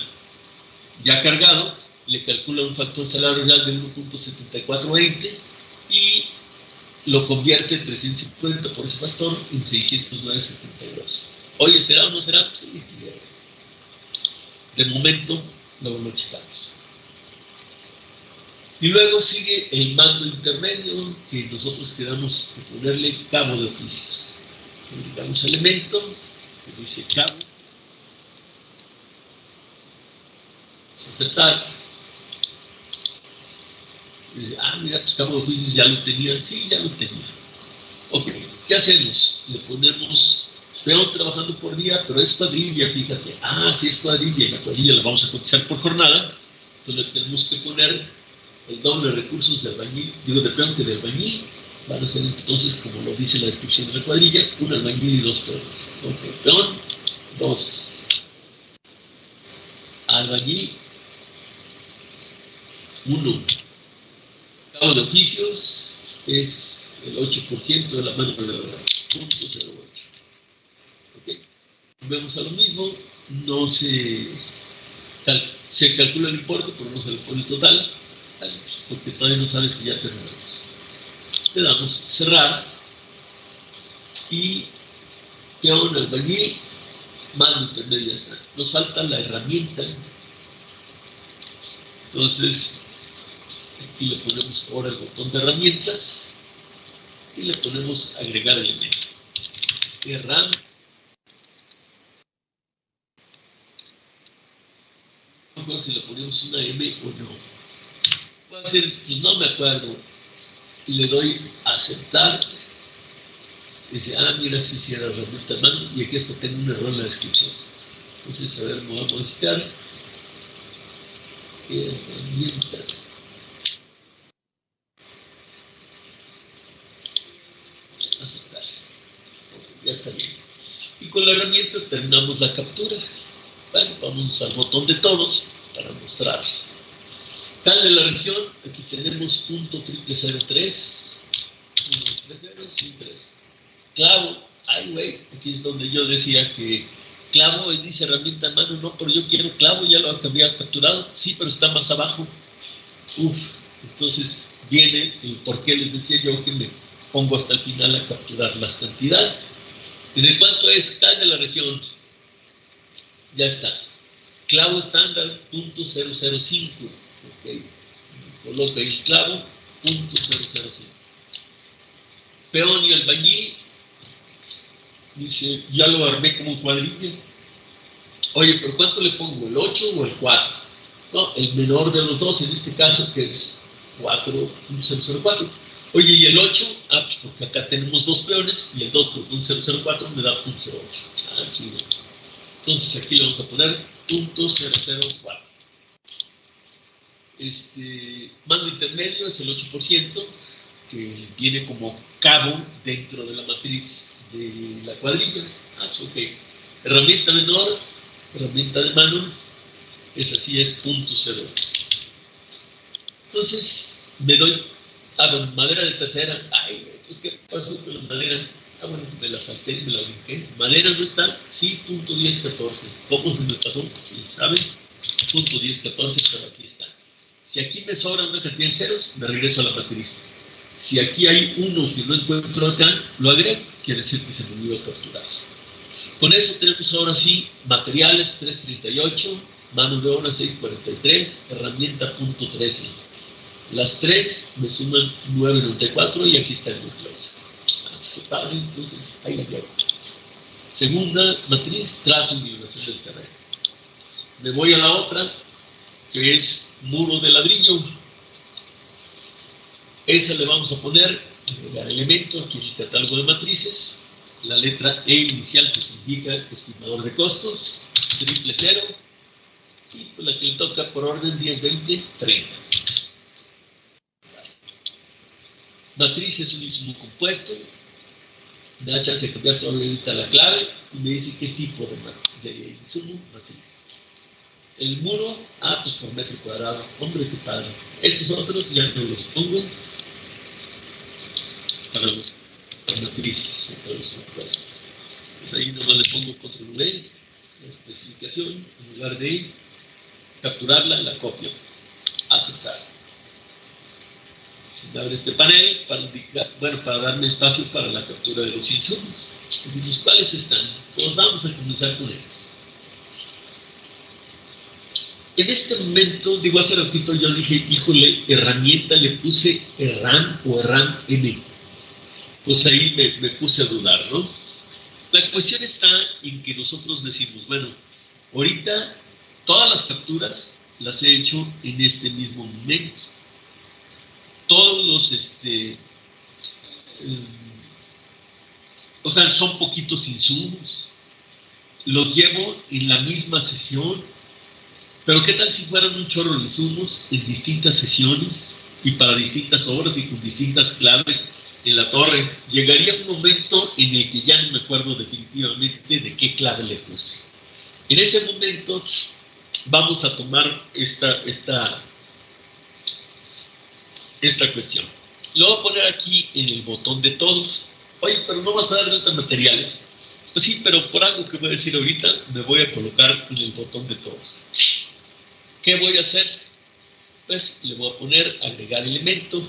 ya cargado, le calcula un factor salarial de 1.7420 y lo convierte en 350 por ese factor en 609.72. Oye, ¿será o no será? Pues sí, sí, de momento lo checamos. Y luego sigue el mando intermedio, que nosotros quedamos de ponerle cabo de oficios. Le damos elemento, que dice cabo. Aceptar. Dice, ah, mira, tu cabo de oficios ya lo tenía. Sí, ya lo tenía. Ok, ¿qué hacemos? Le ponemos peón trabajando por día, pero es cuadrilla, fíjate. Ah, sí es cuadrilla, y la cuadrilla la vamos a cotizar por jornada. Entonces le tenemos que poner el doble de recursos de albañil, digo de peón que de albañil. Van a ser entonces, como lo dice la descripción de la cuadrilla, un albañil y dos peones. Ok, peón, dos. Albañil, 1. Cabo de oficios es el 8% de la mano perdedora, 0.08. ¿Okay? Vemos a lo mismo, no se calcula el importe, pero no se le pone el total, porque todavía no sabe si ya terminamos. Le damos cerrar y peón, albañil, mano intermedia está. Nos falta la herramienta. Entonces, aquí le ponemos ahora el botón de herramientas y le ponemos agregar elemento. RAM. No me acuerdo si le ponemos una M o no. Voy a hacer, pues no me acuerdo. Le doy a aceptar. Dice, mira, si era herramienta de mano, y aquí hasta tengo un error en la descripción. Entonces, a ver, me voy a modificar. Herramienta. Aceptar. Ya está bien. Y con la herramienta terminamos la captura. Bueno, vamos al botón de todos para mostrarlos. Cal de la región, aquí tenemos .003, unos 3 ceros y 3. Clavo, aquí es donde yo decía que clavo dice herramienta a mano, no, pero yo quiero clavo, ya lo había capturado, sí, pero está más abajo. Entonces viene el por qué les decía yo que me pongo hasta el final a capturar las cantidades. ¿Desde cuánto es cal de la región? Ya está. Clavo estándar, .005. Okay. Coloca el clavo, .005. Peón y albañil, dice, ya lo armé como cuadrilla. Oye, ¿pero cuánto le pongo? ¿El 8 o el 4? No, el menor de los dos, en este caso, que es 4.004. Oye, ¿y el 8? Pues porque acá tenemos dos peones, y el 2 por .004 me da .08. Chido. Entonces aquí le vamos a poner .004. Mando intermedio es el 8%, que viene como cabo dentro de la matriz de la cuadrilla. Ok. Herramienta menor, herramienta de mano, esa sí es .02. Entonces me doy, bueno, madera de tercera. Pues ¿qué pasó con la madera? Bueno, me la salté, me la brinqué. Madera no está, sí, .1014. ¿Cómo se me pasó? ¿Saben? .1014, pero aquí está. Si aquí me sobra una cantidad de ceros, me regreso a la matriz. Si aquí hay uno que no encuentro acá, lo agrego, quiere decir que se me olvidó capturar. Con eso tenemos ahora sí materiales 338, mano de obra 643, herramienta .13. Las tres me suman 994 y aquí está el desglose. Qué padre, entonces ahí la llevo. Segunda matriz, trazo y nivelación del terreno. Me voy a la otra, que es muro de ladrillo. Esa le vamos a poner, agregar elemento aquí en el catálogo de matrices, la letra E inicial, que significa estimador de costos, 000, y pues la que le toca por orden 10, 20, 30. Matriz es un insumo compuesto, me da chance de cambiar toda la clave y me dice qué tipo de insumo, matriz. El muro, pues por metro cuadrado. Hombre, qué padre. Estos otros ya no los pongo para las matrices, para los compuestos. Entonces ahí nomás le pongo control V, la especificación, en lugar de capturarla, la copio. Aceptar. Se me abre este panel para indicar, para darme espacio para la captura de los insumos. Es decir, los cuales están. Pues vamos a comenzar con estos. En este momento, hace ratito yo dije, híjole, herramienta, le puse RAM o RAM M. Pues ahí me puse a dudar, ¿no? La cuestión está en que nosotros decimos, bueno, ahorita todas las capturas las he hecho en este mismo momento. Todos los, son poquitos insumos. Los llevo en la misma sesión. Pero ¿qué tal si fueran un chorro de insumos en distintas sesiones y para distintas obras y con distintas claves en la torre? Llegaría un momento en el que ya no me acuerdo definitivamente de qué clave le puse. En ese momento vamos a tomar esta esta cuestión. Lo voy a poner aquí en el botón de todos. Oye, pero no vas a dar de materiales. Pues sí, pero por algo que voy a decir ahorita, me voy a colocar en el botón de todos. ¿Qué voy a hacer? Pues le voy a poner agregar elemento.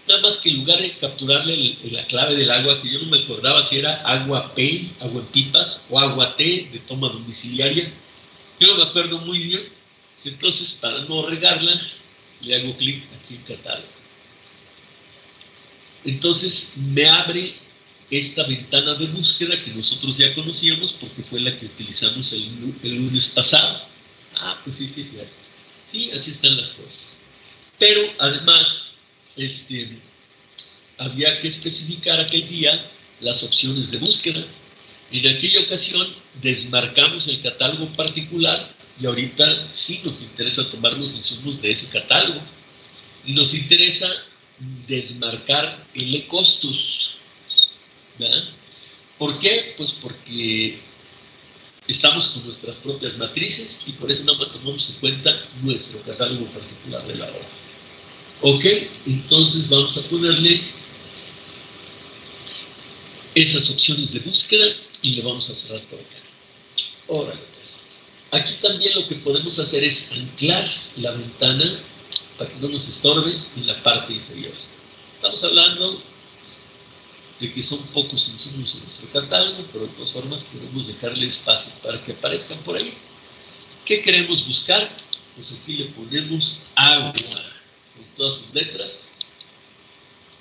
Nada más que en lugar de capturarle la clave del agua, que yo no me acordaba si era agua P, agua en pipas, o agua T de toma domiciliaria. Yo no me acuerdo muy bien. Entonces, para no regarla, le hago clic aquí en catálogo. Entonces, me abre esta ventana de búsqueda que nosotros ya conocíamos porque fue la que utilizamos el lunes pasado. Ah, pues sí, sí, es cierto. Sí, así están las cosas. Pero, además, había que especificar aquel día las opciones de búsqueda. En aquella ocasión desmarcamos el catálogo particular y ahorita sí nos interesa tomar los insumos de ese catálogo. Y nos interesa desmarcar el e-costos. ¿Verdad? ¿Por qué? Pues porque estamos con nuestras propias matrices y por eso nada más tomamos en cuenta nuestro catálogo particular de la obra. Ok, entonces vamos a ponerle esas opciones de búsqueda y le vamos a cerrar por acá. Órale, pues. Aquí también lo que podemos hacer es anclar la ventana para que no nos estorbe en la parte inferior. Estamos hablando de que son pocos insumos en nuestro catálogo, pero de todas formas podemos dejarle espacio para que aparezcan por ahí. ¿Qué queremos buscar? Pues aquí le ponemos agua con todas sus letras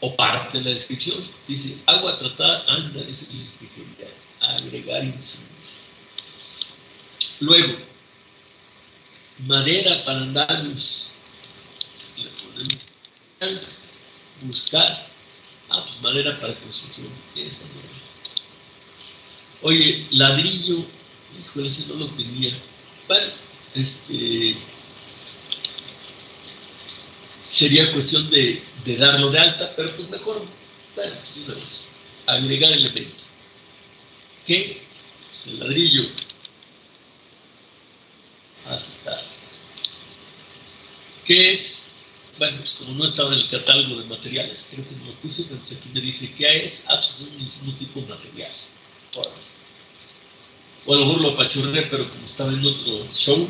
o parte de la descripción. Dice agua tratada, anda, ese es el que quería agregar insumos. Luego, madera para andamios. Le ponemos buscar. Ah, pues madera para construcción. Esa madera. Oye, ladrillo. Híjole, ese no lo tenía. Bueno, sería cuestión de darlo de alta, pero pues mejor, bueno, una vez, agregar elemento. ¿Qué? Pues el ladrillo. Aceptar. ¿Qué es? Bueno, pues como no estaba en el catálogo de materiales, creo que no lo puse, pero aquí me dice ¿qué es? Ah, pues es un insumo tipo material. O a lo mejor lo apachurré, pero como estaba en otro show,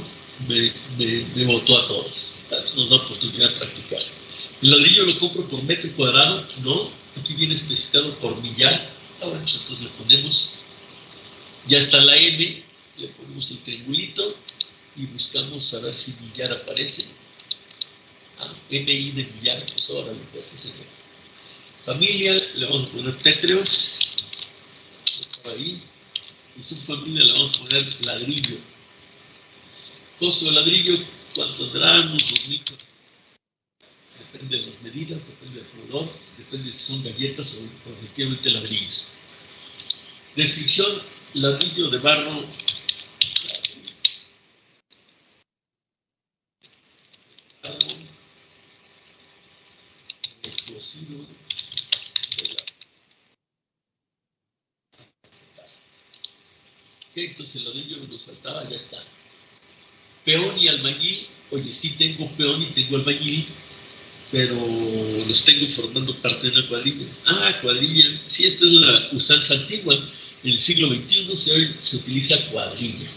me botó a todos. Entonces nos da oportunidad de practicar. El ladrillo lo compro por metro cuadrado, ¿no? Aquí viene especificado por millar. Ah, bueno, pues entonces le ponemos, ya está la M, le ponemos el triangulito y buscamos a ver si millar aparece. Ah, MI de millar, pues ahora lo que hace señor. Familia, le vamos a poner pétreos. Estaba ahí. Y subfamilia le vamos a poner ladrillo. Costo de ladrillo, ¿cuánto tendrá? Unos 2,000. Depende de las medidas, depende del proveedor, depende si son galletas o efectivamente ladrillos. Descripción, ladrillo de barro. Cocido de la... Ok, entonces el ladrillo que nos faltaba ya está. Peón y albañil, oye, sí tengo peón y tengo albañil, pero los tengo formando parte de una cuadrilla. Ah, cuadrilla, sí, esta es la usanza antigua. En el siglo XXI se utiliza cuadrilla.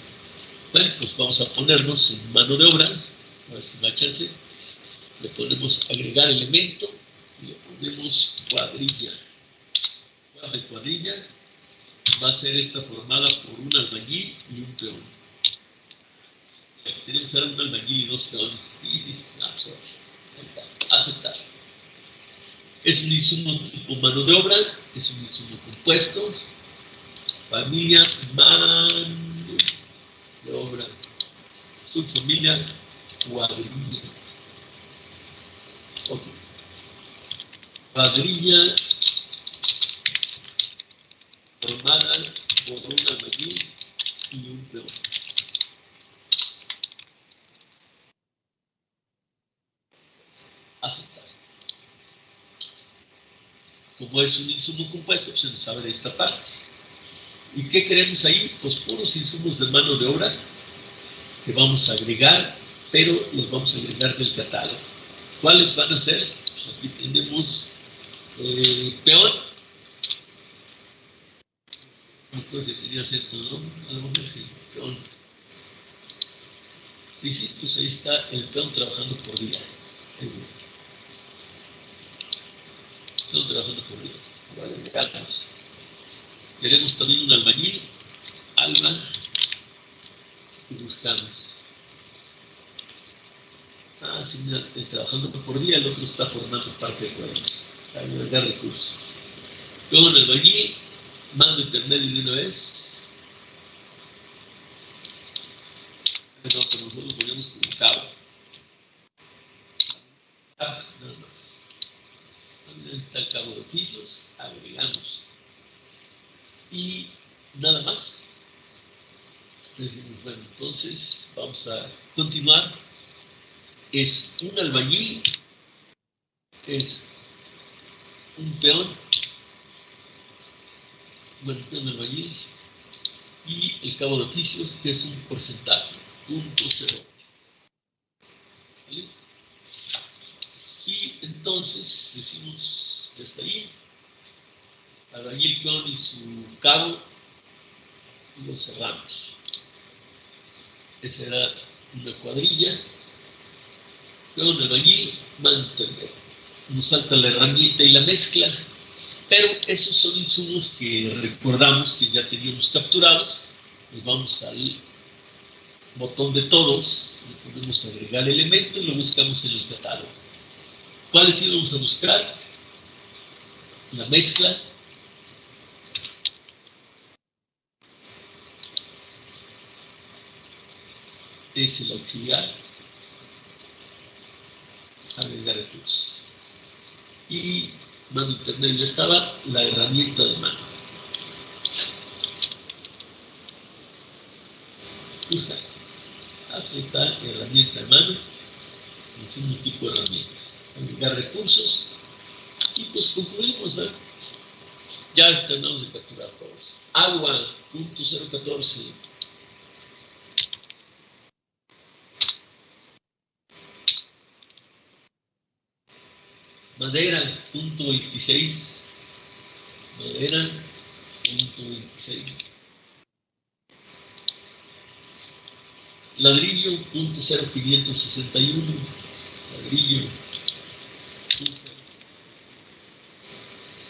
Bueno, pues vamos a ponernos en mano de obra, a ver si me chance. Le ponemos agregar elemento y le ponemos cuadrilla. De cuadrilla va a ser esta formada por un albañil y un peón. Tenemos que ser un albañil y 2 peones. Sí, aceptar. Es un insumo tipo mano de obra, es un insumo compuesto, familia mano de obra, subfamilia cuadrilla. Ok. Cuadrilla formada por un albañil y un peón. Aceptar. Como es un insumo compuesto, pues se nos sabe de esta parte. ¿Y qué queremos ahí? Pues puros insumos de mano de obra que vamos a agregar, pero los vamos a agregar del catálogo. ¿Cuáles van a ser? Aquí tenemos peón. No creo si tenía acento, ¿no? A lo mejor sí, peón. Y sí, pues ahí está el peón trabajando por día. Peón trabajando por día. Vale, veamos. Queremos también un albañil, alba, y buscamos. Ah, sí, mira, el trabajando por día, el otro está formando parte de cuadros. Agregar recursos. Luego en albañil, mando intermedio de una vez. No, pero nosotros lo ponemos como cabo. Nada más. Ahí está el cabo de oficios, agregamos. Y nada más. Decimos, bueno, entonces vamos a continuar. Es un albañil, es un peón, bueno, peón albañil, y el cabo de oficios, que es un porcentaje, 0.08. ¿Vale? Y entonces decimos, ya está ahí, albañil, peón y su cabo, y lo cerramos. Esa era una cuadrilla. Luego en albañil, mantener. Nos salta la herramienta y la mezcla, pero esos son insumos que recordamos que ya teníamos capturados. Nos vamos al botón de todos, le podemos agregar el elemento y lo buscamos en el catálogo. ¿Cuáles íbamos a buscar? La mezcla, es el auxiliar, agregar recursos. Y mano intermedio estaba la herramienta de mano. Busca. Ahí está la herramienta de mano. Es un tipo de herramienta. Agregar recursos. Y pues concluimos, ¿verdad? Ya terminamos de capturar todos. Agua, punto 014. Madera, punto 26. Madera, punto 26. Ladrillo, punto 0561. Ladrillo.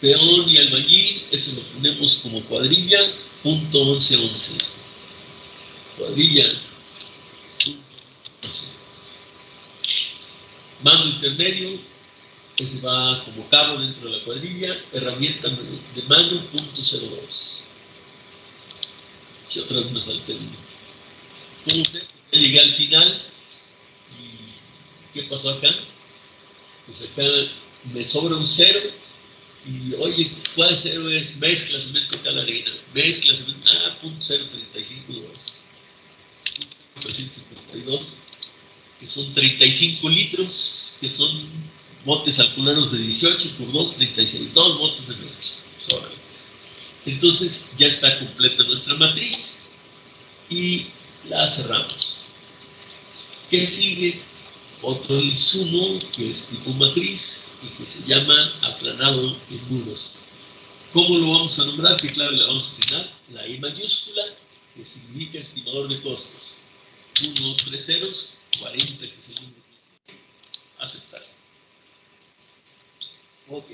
Peón y albañil, eso lo ponemos como cuadrilla, punto 1111. Cuadrilla, punto 11. Mando intermedio, ese va como cabo dentro de la cuadrilla, herramienta de mano, punto 02. Si otra vez me salté uno. ¿Cómo sé? Llegué al final y ¿qué pasó acá? Pues acá me sobra un 0 y oye, ¿cuál 0 es? Mezcla cemento cal arena, mezcla cemento, punto 0.352, 352, que son 35 litros, que son botes alculanos de 18 por 2, 36, 2 botes de mezcla, solamente. Entonces ya está completa nuestra matriz y la cerramos. ¿Qué sigue? Otro insumo que es tipo matriz y que se llama aplanado en muros. ¿Cómo lo vamos a nombrar? Que claro, le vamos a asignar la I mayúscula, que significa estimador de costos. 1, 2, 3 ceros, 40, que es el número. Aceptar. Ok.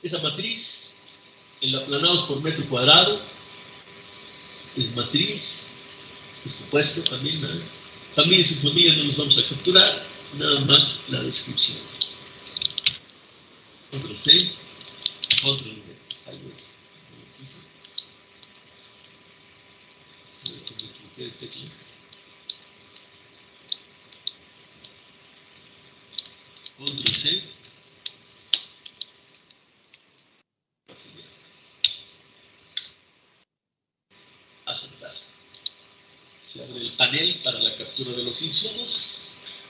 Esa matriz, el aplanados por metro cuadrado, es matriz, es compuesto también, ¿no? Familia y su familia no los vamos a capturar, nada más la descripción. Control C, Control V. Ahí voy. Se ve que me equivoqué de tecla. Control C. Así ya. Aceptar. Se abre el panel para la captura de los insumos.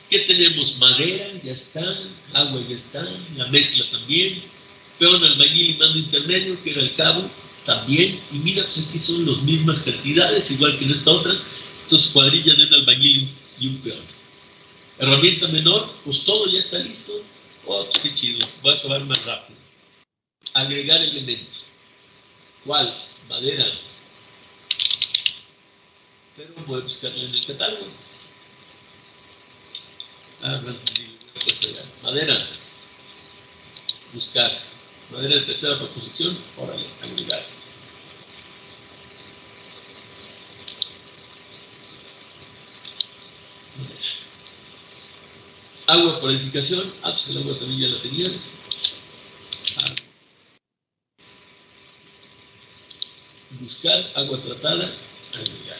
¿Qué tenemos? Madera, ya está, agua ya está, la mezcla también, peón, albañil y mando intermedio, que era el cabo, también, y mira, pues aquí son las mismas cantidades, igual que en esta otra, entonces cuadrilla de un albañil y un peón. Herramienta menor, pues todo ya está listo, Oh, pues qué chido. Voy a acabar más rápido. Agregar elementos. ¿Cuál? Madera. Pero voy a buscarla en el catálogo. Bueno, madera. Buscar. Madera de tercera proposición. Órale, agregar. Agua por edificación. Pues el agua también ya la tenía. Buscar agua tratada, agregar.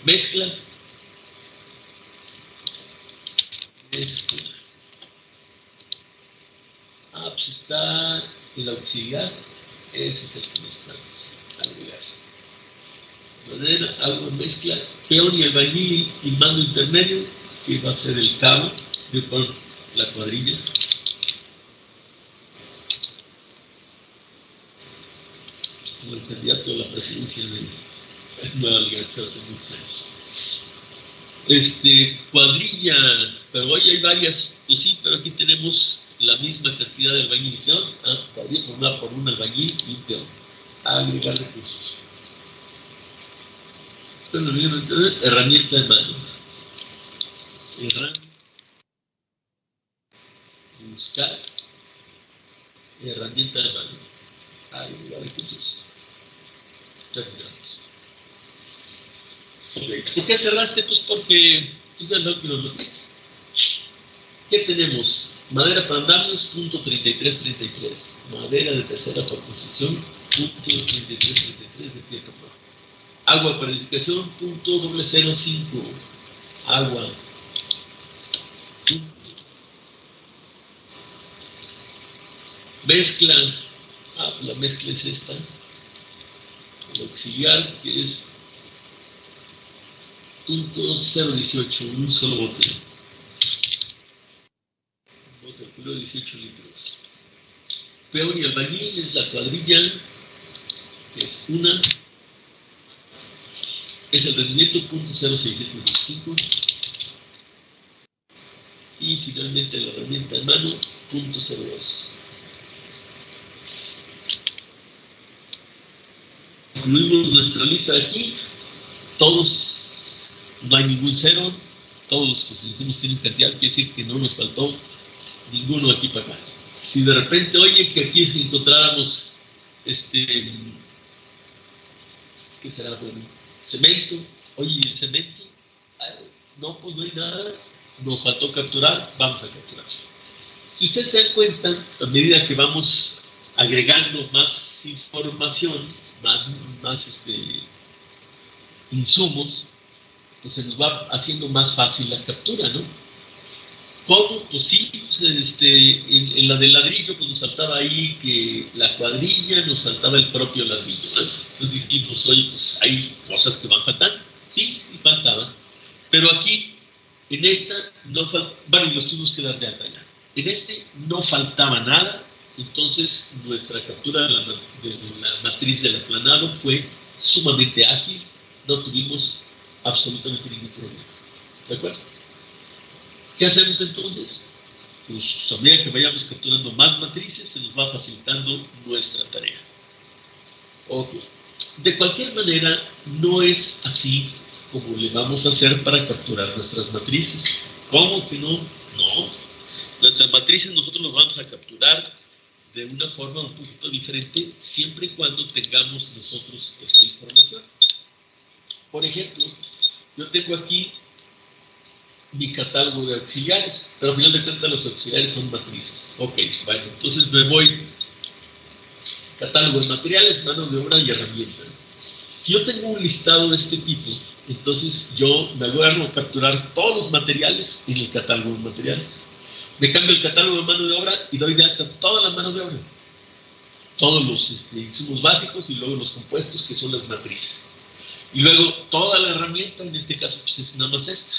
Mezcla. Mezcla. Pues está el auxiliar. Ese es el que necesitamos. Agregar. Madera, agua, mezcla. Peón y albañil y mando intermedio, que va a ser el cabo, con la cuadrilla. Como el candidato a la presidencia de Nueva Alianza hace muchos años. Cuadrilla, pero hoy hay varias, pues sí, pero aquí tenemos la misma cantidad de albañil y peón. Cuadrilla formada por un albañil y un peón. Agregar recursos. Herramienta de mano. Buscar. Herramienta de mano. Agregar recursos. Terminamos. Okay. ¿Por qué cerraste? Pues porque tú sabes lo que nos noticia. ¿Qué tenemos? Madera para andamios, punto 3333. Madera de tercera por construcción, punto 3333 de pie por bajo. Agua para edificación, punto 005. Agua. Mezcla. La mezcla es esta. El auxiliar, que es punto 018, un solo bote. Un bote de culo de 18 litros. Peón y albañil es la cuadrilla, que es una. Es el rendimiento punto 06725. Y finalmente la herramienta de mano punto 02. Incluimos nuestra lista de aquí. Todos, no hay ningún cero. Todos los que hicimos tienen cantidad, quiere decir que no nos faltó ninguno aquí para acá. Si de repente, oye, que aquí encontráramos ¿qué será bueno? Cemento. Oye, ¿y el cemento? No, pues no hay nada. Nos faltó capturar, vamos a capturar. Si ustedes se dan cuenta, a medida que vamos agregando más información, más insumos, pues se nos va haciendo más fácil la captura, ¿no? ¿Cómo? Pues sí, pues en la del ladrillo pues nos faltaba ahí que la cuadrilla, nos faltaba el propio ladrillo, ¿no? Entonces dijimos, oye, pues hay cosas que van faltando. Sí, faltaban. Pero aquí, en esta, no faltaba, bueno, y los tuvimos que dar de alta ya. En no faltaba nada, entonces nuestra captura de la matriz del aplanado fue sumamente ágil, no tuvimos absolutamente ningún problema. ¿De acuerdo? ¿Qué hacemos entonces? Pues a medida que vayamos capturando más matrices, se nos va facilitando nuestra tarea. Ok. De cualquier manera, no es así como le vamos a hacer para capturar nuestras matrices. ¿Cómo que no? No. Nuestras matrices nosotros las vamos a capturar de una forma un poquito diferente, siempre y cuando tengamos nosotros esta información. Por ejemplo, yo tengo aquí mi catálogo de auxiliares, pero al final de cuentas los auxiliares son matrices. Ok, bueno, entonces me voy catálogo de materiales, mano de obra y herramienta. Si yo tengo un listado de este tipo, entonces yo me agarro a capturar todos los materiales en el catálogo de materiales. Me cambio el catálogo de mano de obra y doy de alta toda la mano de obra. Todos los insumos básicos y luego los compuestos, que son las matrices. Y luego toda la herramienta, en este caso pues es nada más esta.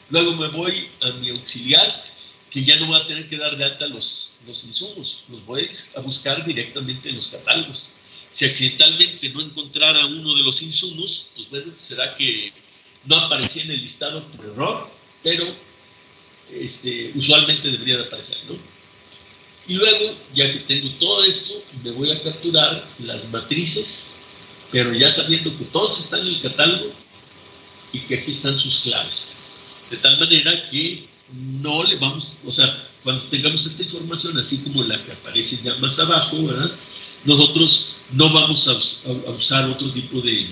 Luego me voy a mi auxiliar, que ya no va a tener que dar de alta los insumos, los voy a buscar directamente en los catálogos. Si accidentalmente no encontrara uno de los insumos, pues bueno, será que no aparecía en el listado por error, pero usualmente debería de aparecer, ¿no? Y luego, ya que tengo todo esto, me voy a capturar las matrices, pero ya sabiendo que todos están en el catálogo y que aquí están sus claves. De tal manera que no le vamos, o sea, cuando tengamos esta información, así como la que aparece ya más abajo, ¿verdad? Nosotros no vamos a usar otro tipo de...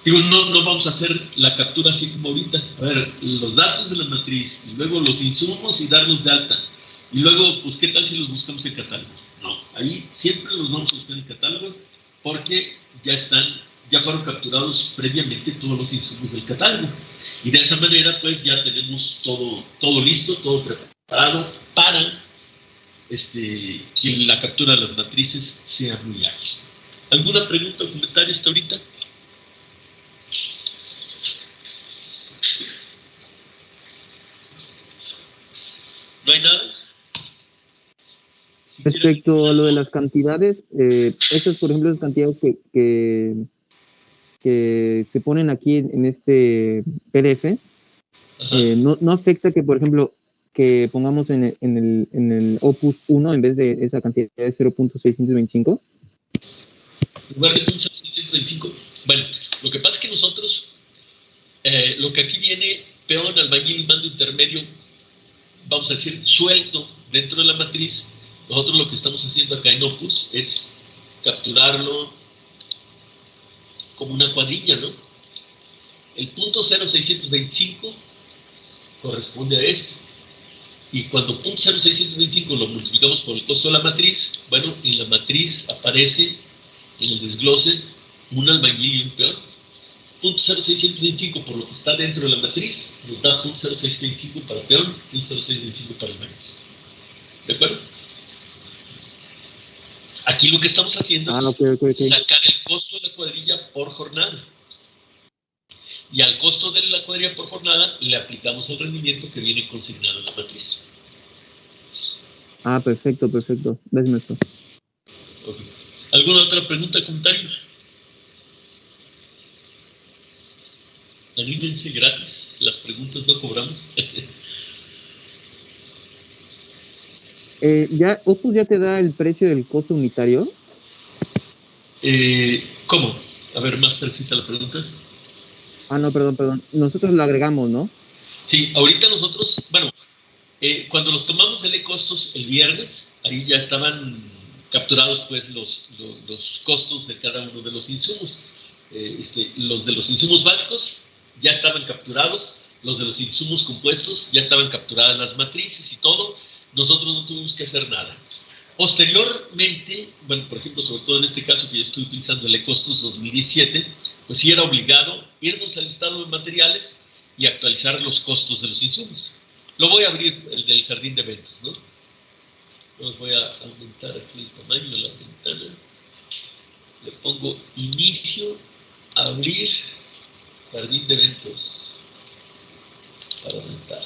Digo, no vamos a hacer la captura así como ahorita. A ver, los datos de la matriz, y luego los insumos y darlos de alta. Y luego, pues, ¿qué tal si los buscamos en catálogo? No, ahí siempre los vamos a buscar en catálogo porque ya fueron capturados previamente todos los insumos del catálogo. Y de esa manera, pues, ya tenemos todo listo, todo preparado para que la captura de las matrices sea muy ágil. ¿Alguna pregunta o comentario hasta ahorita? ¿No hay nada? Respecto a lo de las cantidades, esas, por ejemplo, esas cantidades que se ponen aquí en este PDF, no afecta que, por ejemplo, que pongamos en el Opus 1 en vez de esa cantidad de 0.625. En lugar de 0.625, bueno, lo que pasa es que nosotros, lo que aquí viene, peón, albañil y mando intermedio, vamos a decir, suelto dentro de la matriz, nosotros lo que estamos haciendo acá en Opus es capturarlo como una cuadrilla, ¿no? El punto 0.625 corresponde a esto. Y cuando punto 0.625 lo multiplicamos por el costo de la matriz, bueno, en la matriz aparece en el desglose un albañil y un peón. Punto 0.625 por lo que está dentro de la matriz nos da punto 0.625 para peón, punto 0.625 para albañil. ¿De acuerdo? Aquí lo que estamos haciendo es sacar el costo de la cuadrilla por jornada. Y al costo de la cuadrilla por jornada le aplicamos el rendimiento que viene consignado en la matriz. Perfecto. Gracias, maestro. Okay. ¿Alguna otra pregunta, comentario? Anímense, gratis. Las preguntas no cobramos. ¿Opus ya te da el precio del costo unitario? ¿Cómo? A ver, más precisa la pregunta. No, perdón. Nosotros lo agregamos, ¿no? Sí, ahorita nosotros, bueno, cuando los tomamos de costos el viernes, ahí ya estaban capturados pues los costos de cada uno de los insumos. Los de los insumos básicos ya estaban capturados, los de los insumos compuestos ya estaban capturadas las matrices y todo. Nosotros no tuvimos que hacer nada. Posteriormente, bueno, por ejemplo, sobre todo en este caso que yo estoy utilizando el Ecostos 2017, pues sí era obligado irnos al listado de materiales y actualizar los costos de los insumos. Lo voy a abrir, el del jardín de eventos, ¿no? Entonces voy a aumentar aquí el tamaño de la ventana. Le pongo inicio, abrir, jardín de eventos, para aumentar.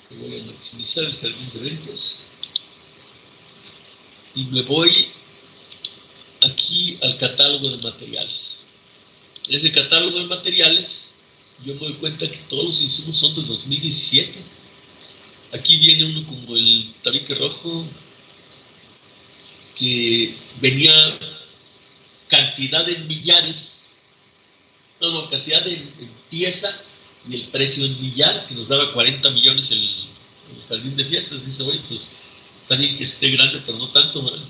Voy a maximizar el jardín de eventos y me voy aquí al catálogo de materiales. En ese catálogo de materiales yo me doy cuenta que todos los insumos son del 2017. Aquí viene uno como el tabique rojo que venía cantidad en millares, cantidad en pieza y el precio en millar, que nos daba 40 millones el jardín de fiestas. Dice, oye, pues está bien que esté grande, pero no tanto, ¿verdad?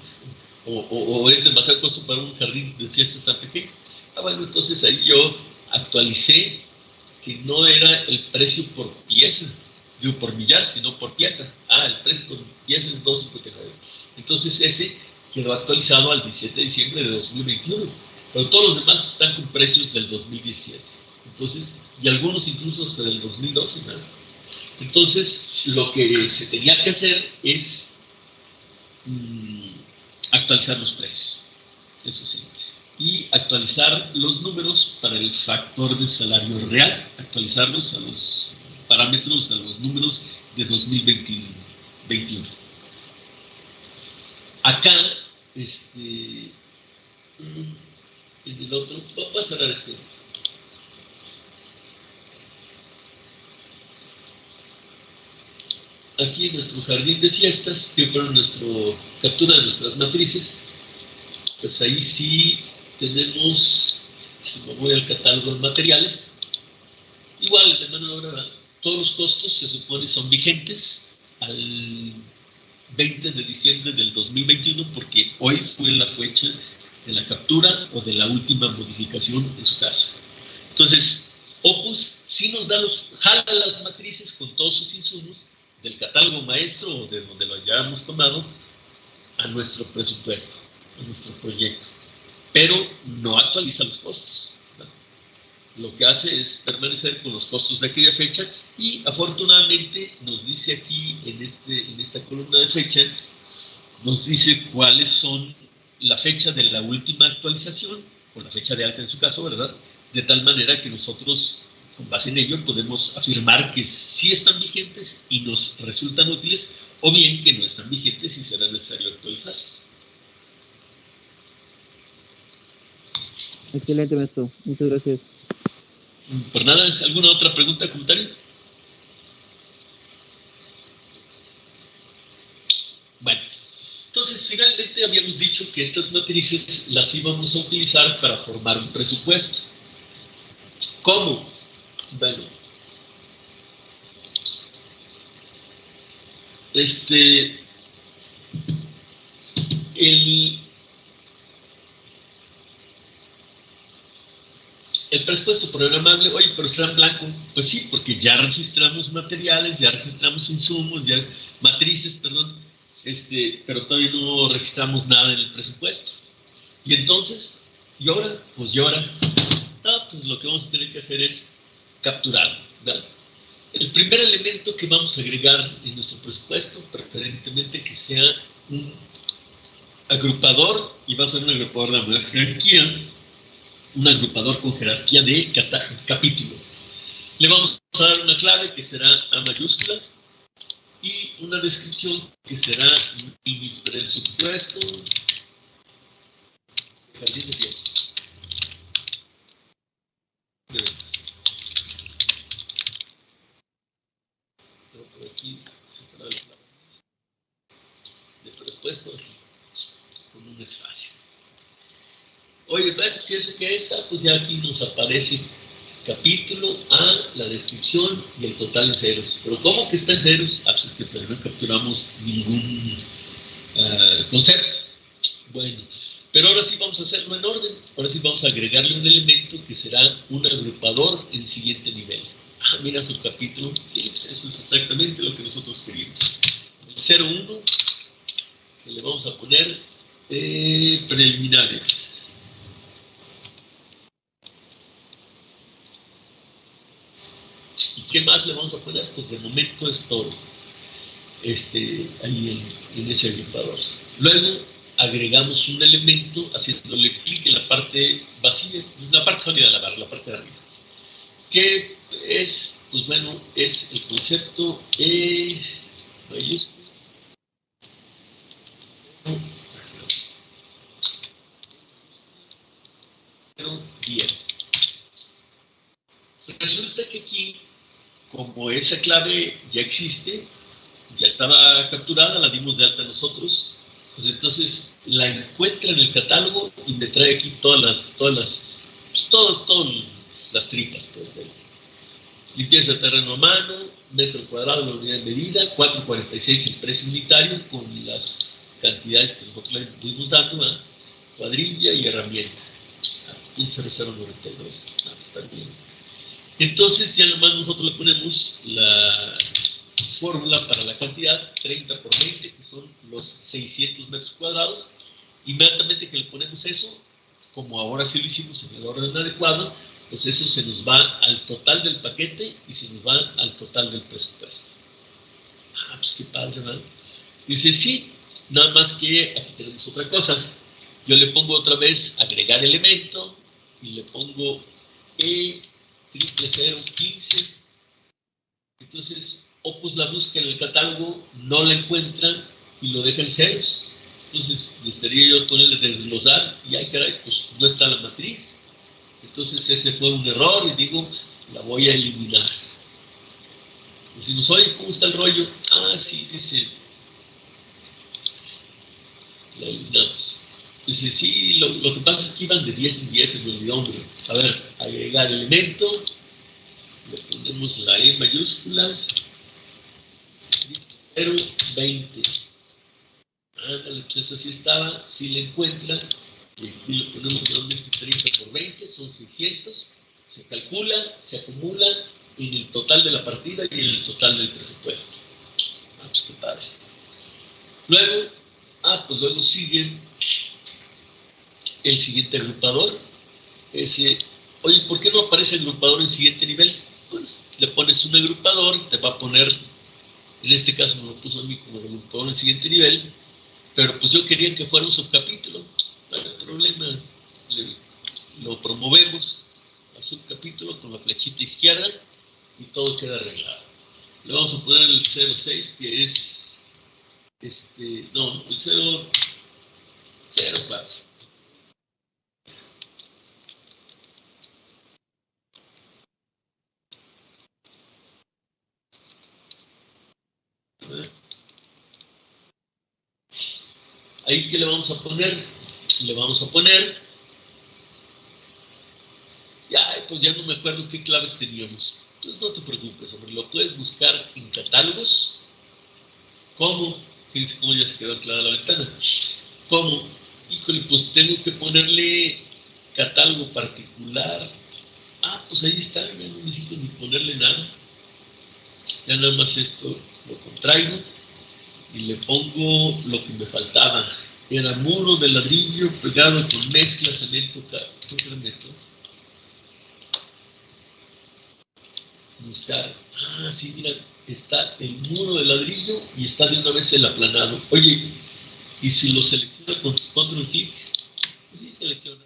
O es demasiado costo para un jardín de fiestas tan pequeño. Bueno, entonces ahí yo actualicé que no era el precio por pieza, digo por millar, sino por pieza. El precio por pieza es 2.59. Entonces ese quedó actualizado al 17 de diciembre de 2021, pero todos los demás están con precios del 2017. Entonces, y algunos incluso hasta del 2012, ¿no? Entonces, lo que se tenía que hacer es actualizar los precios, eso sí, y actualizar los números para el factor de salario real, actualizarlos a los parámetros, a los números de 2021. Acá, En el otro, voy a cerrar este. Aquí en nuestro jardín de fiestas, que para nuestra captura de nuestras matrices, pues ahí sí tenemos, si me voy al catálogo de materiales, igual de mano de obra, todos los costos se supone son vigentes al 20 de diciembre del 2021, porque hoy fue la fecha de la captura o de la última modificación en su caso. Entonces, Opus sí nos da jala las matrices con todos sus insumos del catálogo maestro o de donde lo hayamos tomado a nuestro presupuesto, a nuestro proyecto, pero no actualiza los costos, ¿verdad? Lo que hace es permanecer con los costos de aquella fecha y afortunadamente nos dice aquí en esta columna de fecha, nos dice cuáles son la fecha de la última actualización, o la fecha de alta en su caso, ¿verdad? De tal manera que nosotros, con base en ello, podemos afirmar que sí están vigentes y nos resultan útiles, o bien que no están vigentes y será necesario actualizarlos. Excelente, maestro. Muchas gracias. Por nada, ¿alguna otra pregunta, comentario? Bueno, entonces finalmente habíamos dicho que estas matrices las íbamos a utilizar para formar un presupuesto. ¿Cómo? Bueno, el presupuesto programable, oye, pero está en blanco. Pues sí, porque ya registramos materiales, ya registramos insumos, ya matrices, perdón, pero todavía no registramos nada en el presupuesto. Y entonces, ¿y ahora? Pues pues lo que vamos a tener que hacer es capturarlo, ¿verdad? El primer elemento que vamos a agregar en nuestro presupuesto, preferentemente que sea un agrupador, y va a ser un agrupador de manera jerarquía, un agrupador con jerarquía de capítulo. Le vamos a dar una clave que será A mayúscula y una descripción que será mi presupuesto jardín de fiestas. Por aquí, separar el de presupuesto aquí, con un espacio. Oye, bueno, si eso que es, pues ya aquí nos aparece capítulo A, la descripción y el total en ceros. Pero ¿cómo que está en ceros? Pues es que todavía no capturamos ningún concepto. Bueno, pero ahora sí vamos a hacerlo en orden. Ahora sí vamos a agregarle un elemento que será un agrupador en siguiente nivel. Mira su capítulo. Sí, pues eso es exactamente lo que nosotros queríamos. El 01, que le vamos a poner preliminares. ¿Y qué más le vamos a poner? Pues de momento es todo. Ahí en ese agrupador. Luego agregamos un elemento haciéndole clic en la parte vacía, la parte sólida de la barra, la parte de arriba. ¿Qué es? Pues bueno, es el concepto mayúsculo. 10. Resulta que aquí, como esa clave ya existe, ya estaba capturada, la dimos de alta nosotros, pues entonces la encuentra en el catálogo y me trae aquí todas las tripas, pues, de limpieza de terreno a mano, metro cuadrado la unidad de medida, 4.46 el precio unitario con las cantidades que nosotros le fuimos dando, cuadrilla y herramienta, 0092, está bien. Entonces ya nomás nosotros le ponemos la fórmula para la cantidad 30 por 20, que son los 600 metros cuadrados. Inmediatamente que le ponemos eso, como ahora sí lo hicimos en el orden adecuado, pues eso se nos va al total del paquete y se nos va al total del presupuesto. Pues qué padre, ¿verdad? Dice, sí, nada más que aquí tenemos otra cosa. Yo le pongo otra vez agregar elemento y le pongo E0015. Entonces, Opus la busca en el catálogo, no la encuentra y lo deja en ceros. Entonces, necesitaría yo ponerle desglosar y, ay, caray, pues no está la matriz. Entonces, ese fue un error y digo, la voy a eliminar. Decimos, oye, ¿cómo está el rollo? Ah, sí, dice, la eliminamos. Dice, sí, lo que pasa es que iban de 10 en 10, se me olvidó, hombre. A ver, agregar elemento, le ponemos la E mayúscula, 0, 20. Ándale, pues esa sí estaba, si la encuentra, y aquí le ponemos nuevamente 30 por 20, son 600, se calcula, se acumula en el total de la partida y en el total del presupuesto. Ah, pues qué padre. Luego, pues luego sigue el siguiente agrupador. Ese, oye, ¿por qué no aparece el agrupador en siguiente nivel? Pues le pones un agrupador, te va a poner, en este caso me lo puso a mí como agrupador en siguiente nivel, pero pues yo quería que fuera un subcapítulo, no hay problema, lo promovemos a subcapítulo con la flechita izquierda y todo queda arreglado. Le vamos a poner el 06, que es, no, el 004. Ahí, ¿qué le vamos a poner? Le vamos a poner, pues ya no me acuerdo qué claves teníamos. Pues no te preocupes, hombre, lo puedes buscar en catálogos. ¿Cómo? Fíjense cómo ya se quedó anclada la ventana. ¿Cómo? Híjole, pues tengo que ponerle catálogo particular. Pues ahí está, ya no necesito ni ponerle nada. Ya nada más esto lo contraigo y le pongo lo que me faltaba. Era muro de ladrillo pegado con mezcla, cemento, creo que era mezcla. Buscar, sí, mira, está el muro de ladrillo y está de una vez el aplanado. Oye, y si lo seleccionas con control clic, pues sí, selecciona,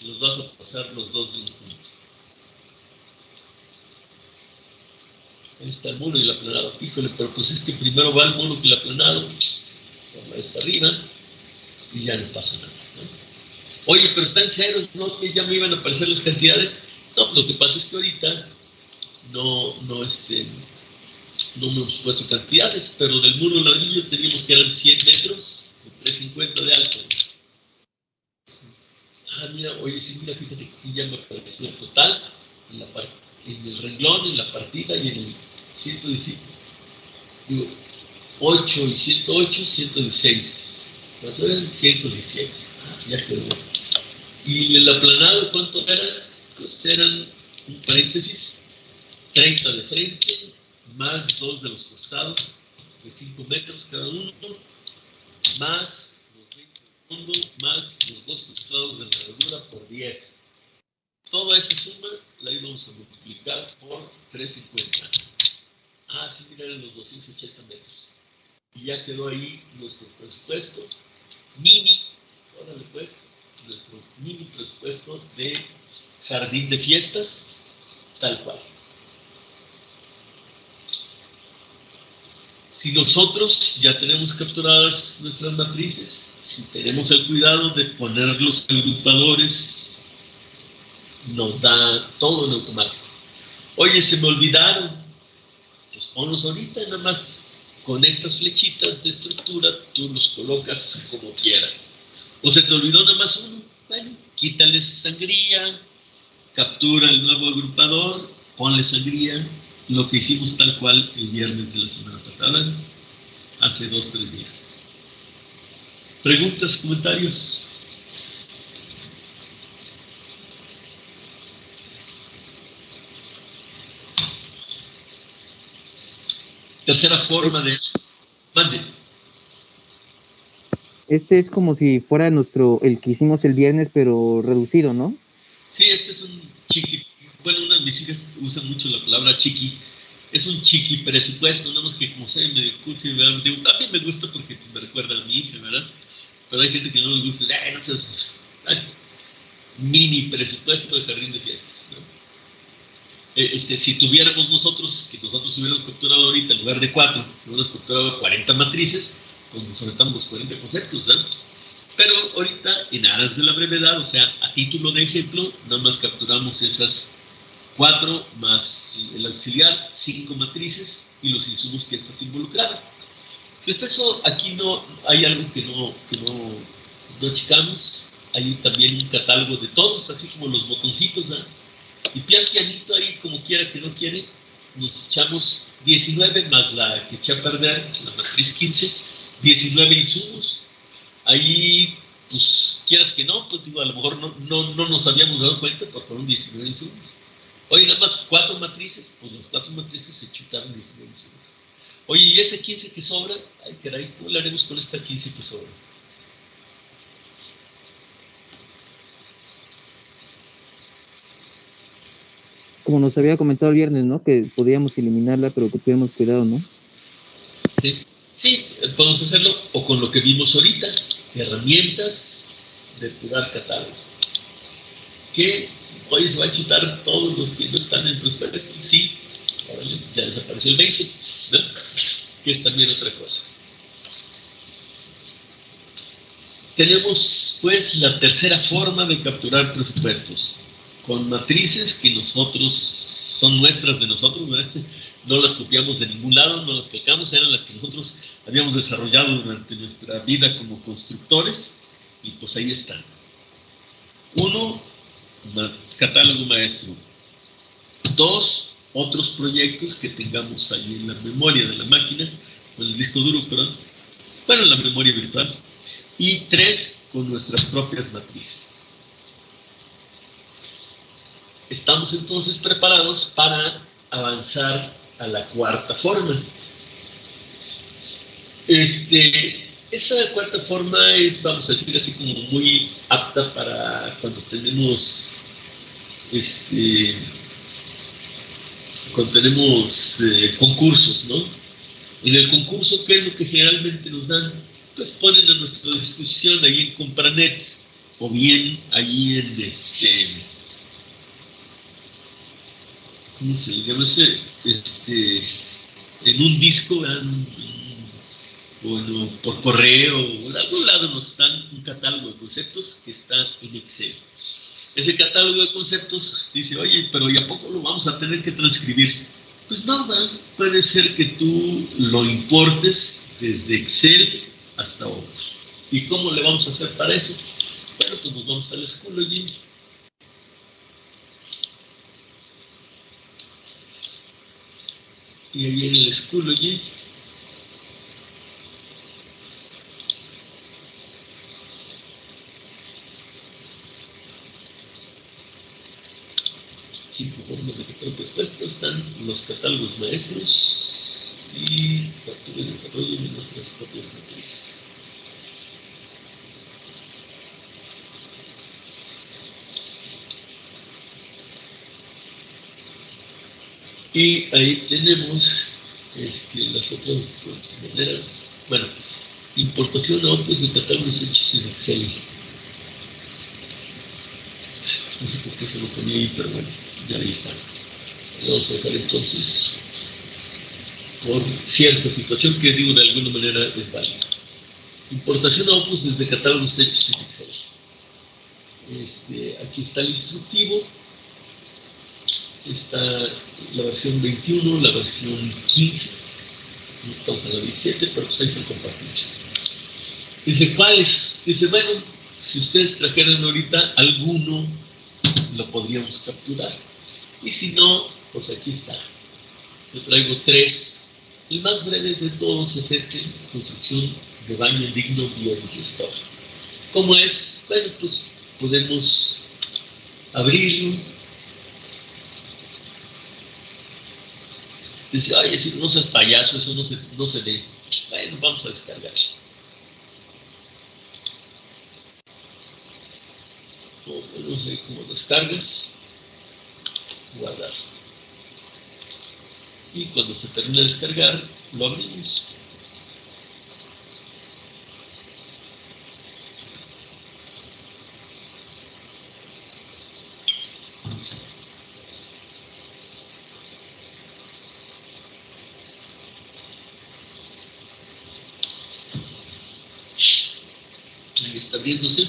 los vas a pasar los dos de un punto. Ahí está el muro y el aplanado. Híjole, pero pues es que primero va el muro que el aplanado, la vez para arriba y ya no pasa nada, ¿no? Oye, pero está en ceros, ¿no? Que ya me iban a aparecer las cantidades. No, pues lo que pasa es que ahorita no hemos puesto cantidades, pero del muro de ladrillo teníamos que eran 100 metros, de 350 de alto. Mira, oye, sí, mira, fíjate que aquí ya me apareció el total, en el renglón, en la partida y en el 117. Digo, 8 y 108, 116. ¿Vas a ver? 117. Ya quedó. Y el aplanado, ¿cuánto era? Pues eran, un paréntesis, 30 de frente, más 2 de los costados, de 5 metros cada uno, más los 20 de fondo, más los 2 costados de la largura por 10. Toda esa suma la íbamos a multiplicar por 350. Sí, mira, eran los 280 metros. Y ya quedó ahí nuestro presupuesto mini, órale pues, nuestro mini presupuesto de jardín de fiestas, tal cual. Si nosotros ya tenemos capturadas nuestras matrices, si tenemos el cuidado de poner los agrupadores, nos da todo en automático. Oye, se me olvidaron, pues ponlos ahorita, nada más con estas flechitas de estructura, tú los colocas como quieras. O se te olvidó nada más uno, bueno, quítales sangría, captura el nuevo agrupador, ponle sangría, lo que hicimos tal cual el viernes de la semana pasada, hace 2-3 días. ¿Preguntas, comentarios? Tercera forma de... Mande. Este es como si fuera el que hicimos el viernes, pero reducido, ¿no? Sí, este es un chiqui. Bueno, una de mis hijas usa mucho la palabra chiqui. Es un chiqui presupuesto, nada más que como soy medio cursi, ¿verdad? Digo, a mí me gusta porque me recuerda a mi hija, ¿verdad? Pero hay gente que no le gusta, no seas mini presupuesto de jardín de fiestas, ¿no? Si tuviéramos nosotros, que nosotros hubiéramos capturado ahorita en lugar de 4, que hubiéramos capturado 40 matrices, cuando sometamos los 40 conceptos, ¿verdad? Pero ahorita, en aras de la brevedad, o sea, a título de ejemplo, nada más capturamos esas 4 más el auxiliar, 5 matrices y los insumos que estas involucraban. Pues eso, aquí no hay algo que no checamos. Hay también un catálogo de todos, así como los botoncitos, ¿verdad? Y pianito ahí, como quiera que no quiere, nos echamos 19 más la que eché a perder, la matriz 15, 19 insumos. Ahí, pues, quieras que no, pues digo, a lo mejor no nos habíamos dado cuenta, pero fueron 19 insumos. Oye, nada más 4 matrices, pues las 4 matrices se chutaron 19 insumos. Oye, ¿y ese 15 que sobra? Ay, caray, ¿cómo le haremos con esta 15 que sobra? Como nos había comentado el viernes, ¿no? Que podíamos eliminarla, pero que tuviéramos cuidado, ¿no? Sí, podemos hacerlo o con lo que vimos ahorita, herramientas, depurar catálogo. Que hoy se va a chutar todos los que no están en Prosperity. Sí, ya desapareció el mention, ¿no? Que es también otra cosa. Tenemos, pues, la tercera forma de capturar presupuestos, con matrices que son nuestras de nosotros, ¿verdad? No las copiamos de ningún lado, no las calcamos, eran las que nosotros habíamos desarrollado durante nuestra vida como constructores, y pues ahí están. 1, catálogo maestro. 2, otros proyectos que tengamos ahí en la memoria de la máquina, o en el disco duro, perdón, bueno, en la memoria virtual. Y 3, con nuestras propias matrices. Estamos entonces preparados para avanzar a la cuarta forma. Esa cuarta forma es, vamos a decir así, como muy apta para cuando tenemos concursos, ¿no? En el concurso, ¿qué es lo que generalmente nos dan? Pues ponen a nuestra disposición ahí en Compranet, o bien ahí en ¿cómo se llama ese? En un disco, bueno, por correo, o en algún lado nos dan un catálogo de conceptos que está en Excel. Ese catálogo de conceptos dice, oye, pero ¿y a poco lo vamos a tener que transcribir? Pues no, puede ser que tú lo importes desde Excel hasta Opus. ¿Y cómo le vamos a hacer para eso? Bueno, pues nos vamos al Schoology. Y ahí en el Schoology cinco formas de capturar presupuesto, están los catálogos maestros y captura y desarrollo de nuestras propias matrices. Y ahí tenemos las otras dos maneras. Bueno, importación a Opus de catálogos hechos en Excel. No sé por qué se lo ponía ahí, pero bueno, ya ahí está. Vamos a dejar entonces por cierta situación que digo de alguna manera es válida. Importación a Opus desde catálogos hechos en Excel. Aquí está el instructivo. Está la versión 21, la versión 15. No estamos en la 17, pero pues ahí se compartimos. Dice, ¿cuáles? Dice, bueno, si ustedes trajeran ahorita alguno, lo podríamos capturar. Y si no, pues aquí está. Yo traigo 3. El más breve de todos es construcción de baño digno biodigestor. ¿Cómo es? Bueno, pues podemos abrirlo. Dice, ay, si no seas payaso, eso no se lee. Bueno, vamos a descargar. No sé cómo descargas. Guardar. Y cuando se termine de descargar, lo abrimos. ya está abriéndose.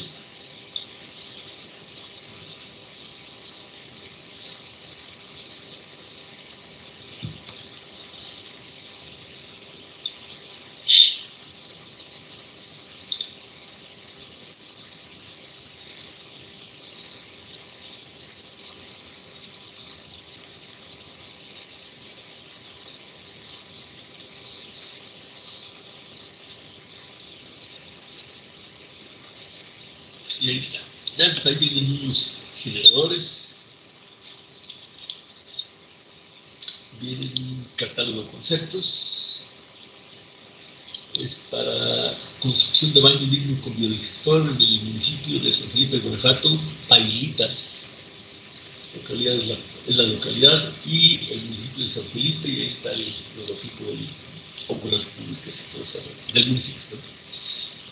Y ahí está. Ya, pues ahí vienen unos generadores. Viene un catálogo de conceptos. Es para construcción de baño digno con biodigestor en el municipio de San Felipe de Guanajuato, Pailitas. Localidad es la localidad y el municipio de San Felipe, y ahí está el logotipo de obras públicas y todo eso del municipio, ¿no?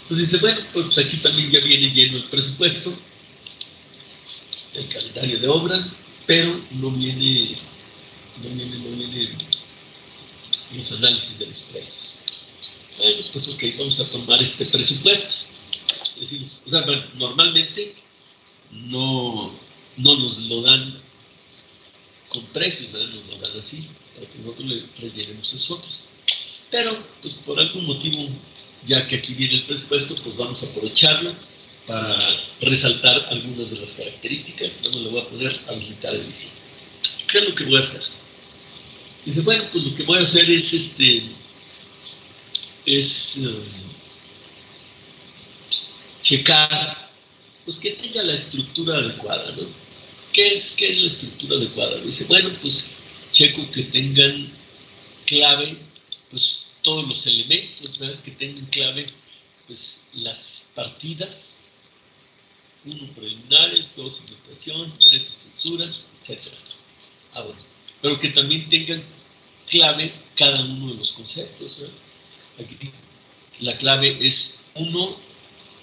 Entonces dice, bueno, pues aquí también ya viene lleno el presupuesto, el calendario de obra, pero no viene los análisis de los precios. Bueno, pues ok, vamos a tomar este presupuesto. Decimos, o sea, bueno, normalmente no nos lo dan con precios, ¿verdad? Nos lo dan así, para que nosotros le rellenemos esos otros. Pero, pues por algún motivo, ya que aquí viene el presupuesto, pues vamos a aprovecharlo para resaltar algunas de las características. No me lo voy a poner a visitar edición. ¿Qué es lo que voy a hacer? Dice, bueno, pues lo que voy a hacer es checar, pues que tenga la estructura adecuada, ¿no? ¿Qué es la estructura adecuada? Dice, bueno, pues checo que tengan clave, pues todos los elementos, ¿verdad? Que tengan clave, pues las partidas, 1 preliminares, 2 invitación, 3 estructura, etc. Bueno, pero que también tengan clave cada uno de los conceptos, ¿verdad? Aquí la clave es 1,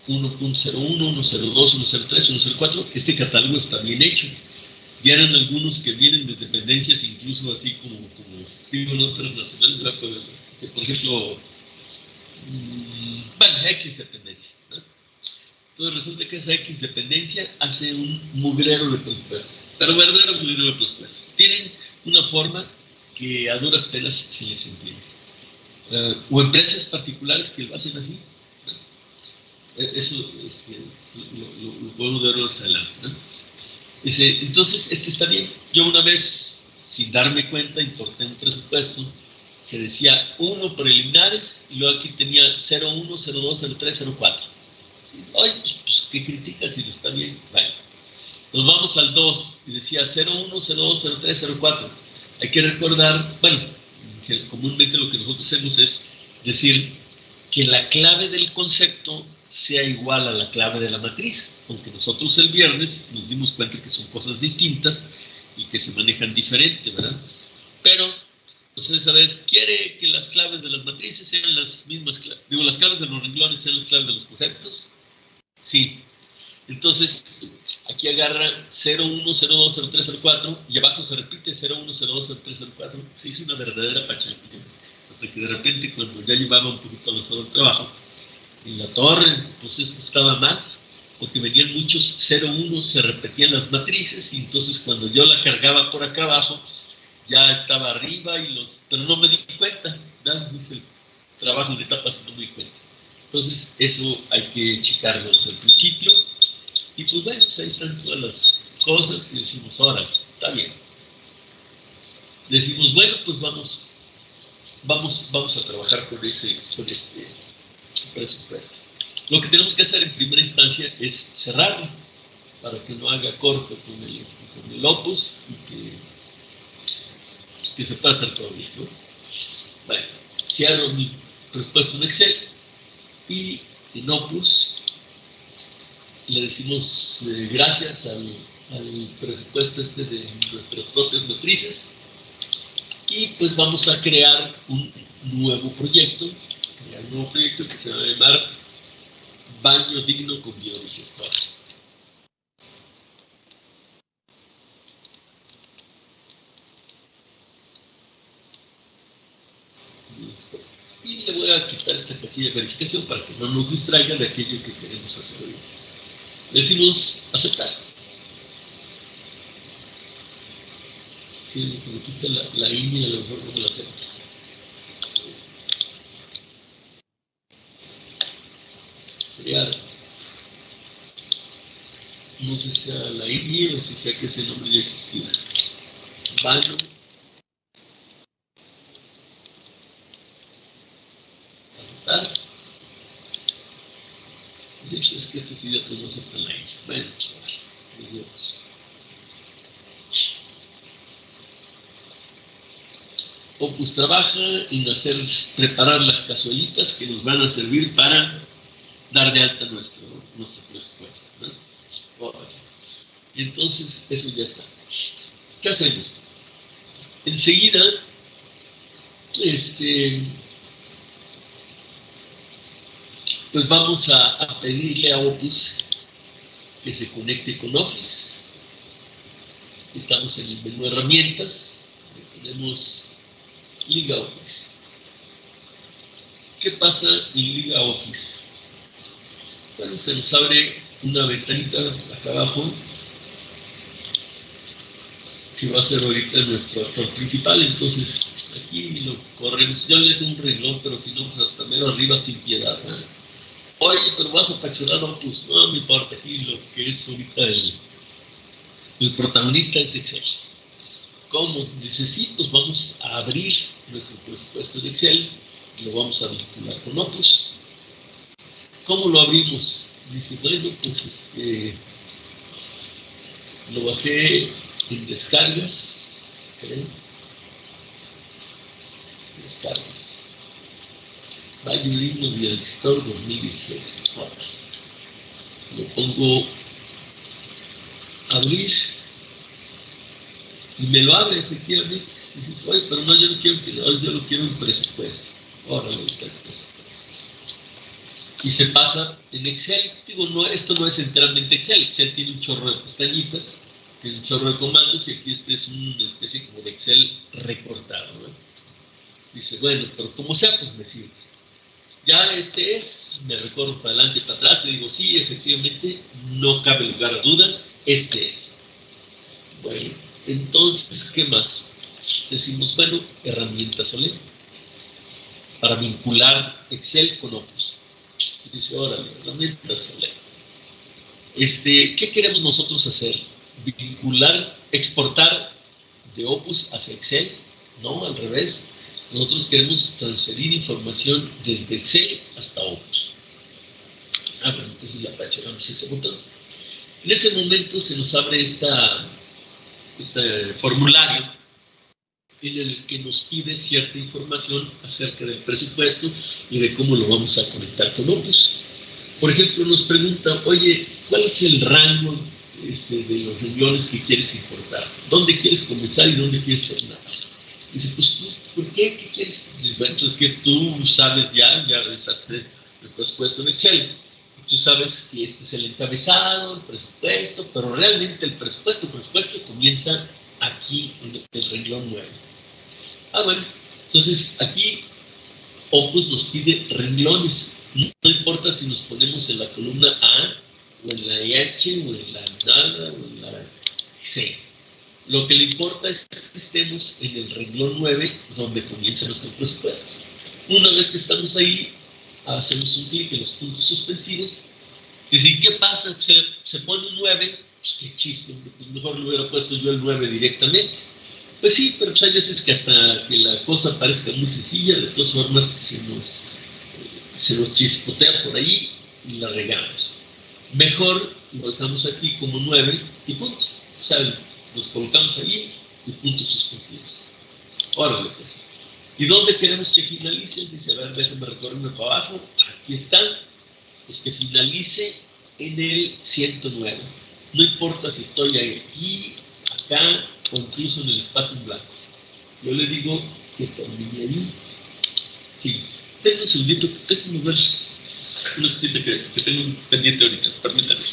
1.01, 1.02, 1.03, 1.04. Este catálogo está bien hecho. Ya eran algunos que vienen de dependencias, incluso así como digo en otras nacionales, ¿verdad? Que por ejemplo, bueno, X dependencia, ¿no? Entonces resulta que esa X dependencia hace un mugrero de presupuesto, pero verdadero mugrero de presupuesto. Tienen una forma que a duras penas se les entiende. O empresas particulares que lo hacen así, ¿no? Eso lo podemos ver más adelante, ¿no? Dice, entonces, está bien. Yo una vez, sin darme cuenta, importé un presupuesto que decía 1 preliminares y luego aquí tenía 01, 02, 03, 04. Ay, pues, ¿qué criticas si no está bien? Bueno, nos vamos al 2 y decía 01, 02, 03, 04. Hay que recordar, bueno, que comúnmente lo que nosotros hacemos es decir que la clave del concepto sea igual a la clave de la matriz, aunque nosotros el viernes nos dimos cuenta que son cosas distintas y que se manejan diferente, ¿verdad? Pero, pues esa vez quiere que las claves de las matrices sean las mismas, digo, las claves de los renglones sean las claves de los conceptos. Sí. Entonces, aquí agarra 01, 02, 03, 04 y abajo se repite 01, 02, 03, 04. Se hizo una verdadera pachanga. Hasta que de repente, cuando ya llevaba un poquito avanzado el trabajo, en la torre, pues esto estaba mal, porque venían muchos 01, se repetían las matrices, y entonces cuando yo la cargaba por acá abajo, ya estaba arriba, pero no me di cuenta, ¿verdad? Hice el trabajo en etapas y no me di cuenta. Entonces, eso hay que checarlo desde el principio, y pues bueno, pues ahí están todas las cosas, y decimos, ahora, está bien. Decimos, bueno, pues vamos a trabajar con este presupuesto. Lo que tenemos que hacer en primera instancia es cerrarlo para que no haga corto con el opus y que se pueda hacer todo bien, ¿no? Bueno, cierro mi presupuesto en Excel y en opus le decimos gracias al presupuesto de nuestras propias matrices, y pues vamos a crear un nuevo proyecto que se va a llamar Baño Digno con Biodigestor. Listo. Y le voy a quitar esta casilla de verificación para que no nos distraiga de aquello que queremos hacer ahorita. Decimos aceptar. Que me quita la línea, a lo mejor no me la acepta. Crear. No sé si sea la línea o si sea que ese nombre ya existía. Vano. Aceptar. Sí, pues es que este sí ya no acepta la línea. Bueno, pues a ver. Nos vemos. Opus trabaja en preparar las cazuelitas que nos van a servir para dar de alta nuestro presupuesto, ¿no? Okay. Entonces, eso ya está. ¿Qué hacemos? Enseguida, pues vamos a pedirle a Opus que se conecte con Office. Estamos en el menú herramientas, tenemos LibreOffice. ¿Qué pasa en LibreOffice? Bueno, se nos abre una ventanita acá abajo que va a ser ahorita nuestro actor principal. Entonces aquí lo corremos. Yo le doy un renglón, pero si no, pues hasta mero arriba sin piedad, ¿no? Oye, pero vas a apachurar Opus. No me importa, aquí lo que es ahorita el protagonista es Excel. ¿Cómo? Dice, sí, pues vamos a abrir nuestro presupuesto en Excel y lo vamos a vincular con Opus. ¿Cómo lo abrimos? Dice, bueno, pues lo bajé en descargas, creo. Descargas. Violin Media Store 2016. Lo pongo abrir y me lo abre efectivamente. Dices, oye, pero no, yo no quiero finales, yo lo quiero en presupuesto. Ahora le está el presupuesto. Y se pasa en Excel. Digo, no, esto no es enteramente Excel. Excel tiene un chorro de pestañitas, tiene un chorro de comandos y aquí es una especie como de Excel recortado, ¿no? Dice, bueno, pero como sea, pues me sirve. Ya me recorro para adelante y para atrás, le digo, sí, efectivamente, no cabe lugar a duda, este es. Bueno, entonces, ¿qué más? Decimos, bueno, herramientas OLE para vincular Excel con Opus. Y dice, órale, herramientas OLE. ¿Qué queremos nosotros hacer? Vincular, exportar de Opus hacia Excel, no, al revés. Nosotros queremos transferir información desde Excel hasta Opus. Bueno, entonces le apachurramos ese botón. En ese momento se nos abre este formulario en el que nos pide cierta información acerca del presupuesto y de cómo lo vamos a conectar con Opus. Por ejemplo, nos pregunta, oye, ¿cuál es el rango de los renglones que quieres importar? ¿Dónde quieres comenzar y dónde quieres terminar? Dice, pues, ¿por qué? ¿Qué quieres? Dice, bueno, entonces que tú sabes ya revisaste el presupuesto en Excel. Tú sabes que este es el encabezado, el presupuesto, pero realmente el presupuesto comienza aquí en el renglón 9. Bueno, entonces aquí Opus nos pide renglones. No importa si nos ponemos en la columna A, o en la H, o en la nada, o en la C. Lo que le importa es que estemos en el renglón 9, donde comienza nuestro presupuesto. Una vez que estamos ahí, hacemos un clic en los puntos suspensivos. Dice, ¿y qué pasa? Se pone un 9, pues qué chiste, pues mejor le hubiera puesto yo el 9 directamente. Pues sí, pero pues hay veces que hasta que la cosa parezca muy sencilla, de todas formas se nos chispotea por ahí y la regamos. Mejor lo dejamos aquí como 9 y punto. O sea, nos colocamos allí y puntos suspensivos. Órale, pues. ¿Y dónde queremos que finalice? Dice, a ver, déjame recorrerme para abajo. Aquí está. Pues que finalice en el 109. No importa si estoy aquí, acá o incluso en el espacio en blanco. Yo le digo que termine ahí. Sí, tengo un segundito, déjenme ver una cosita que tengo pendiente ahorita, permítanme.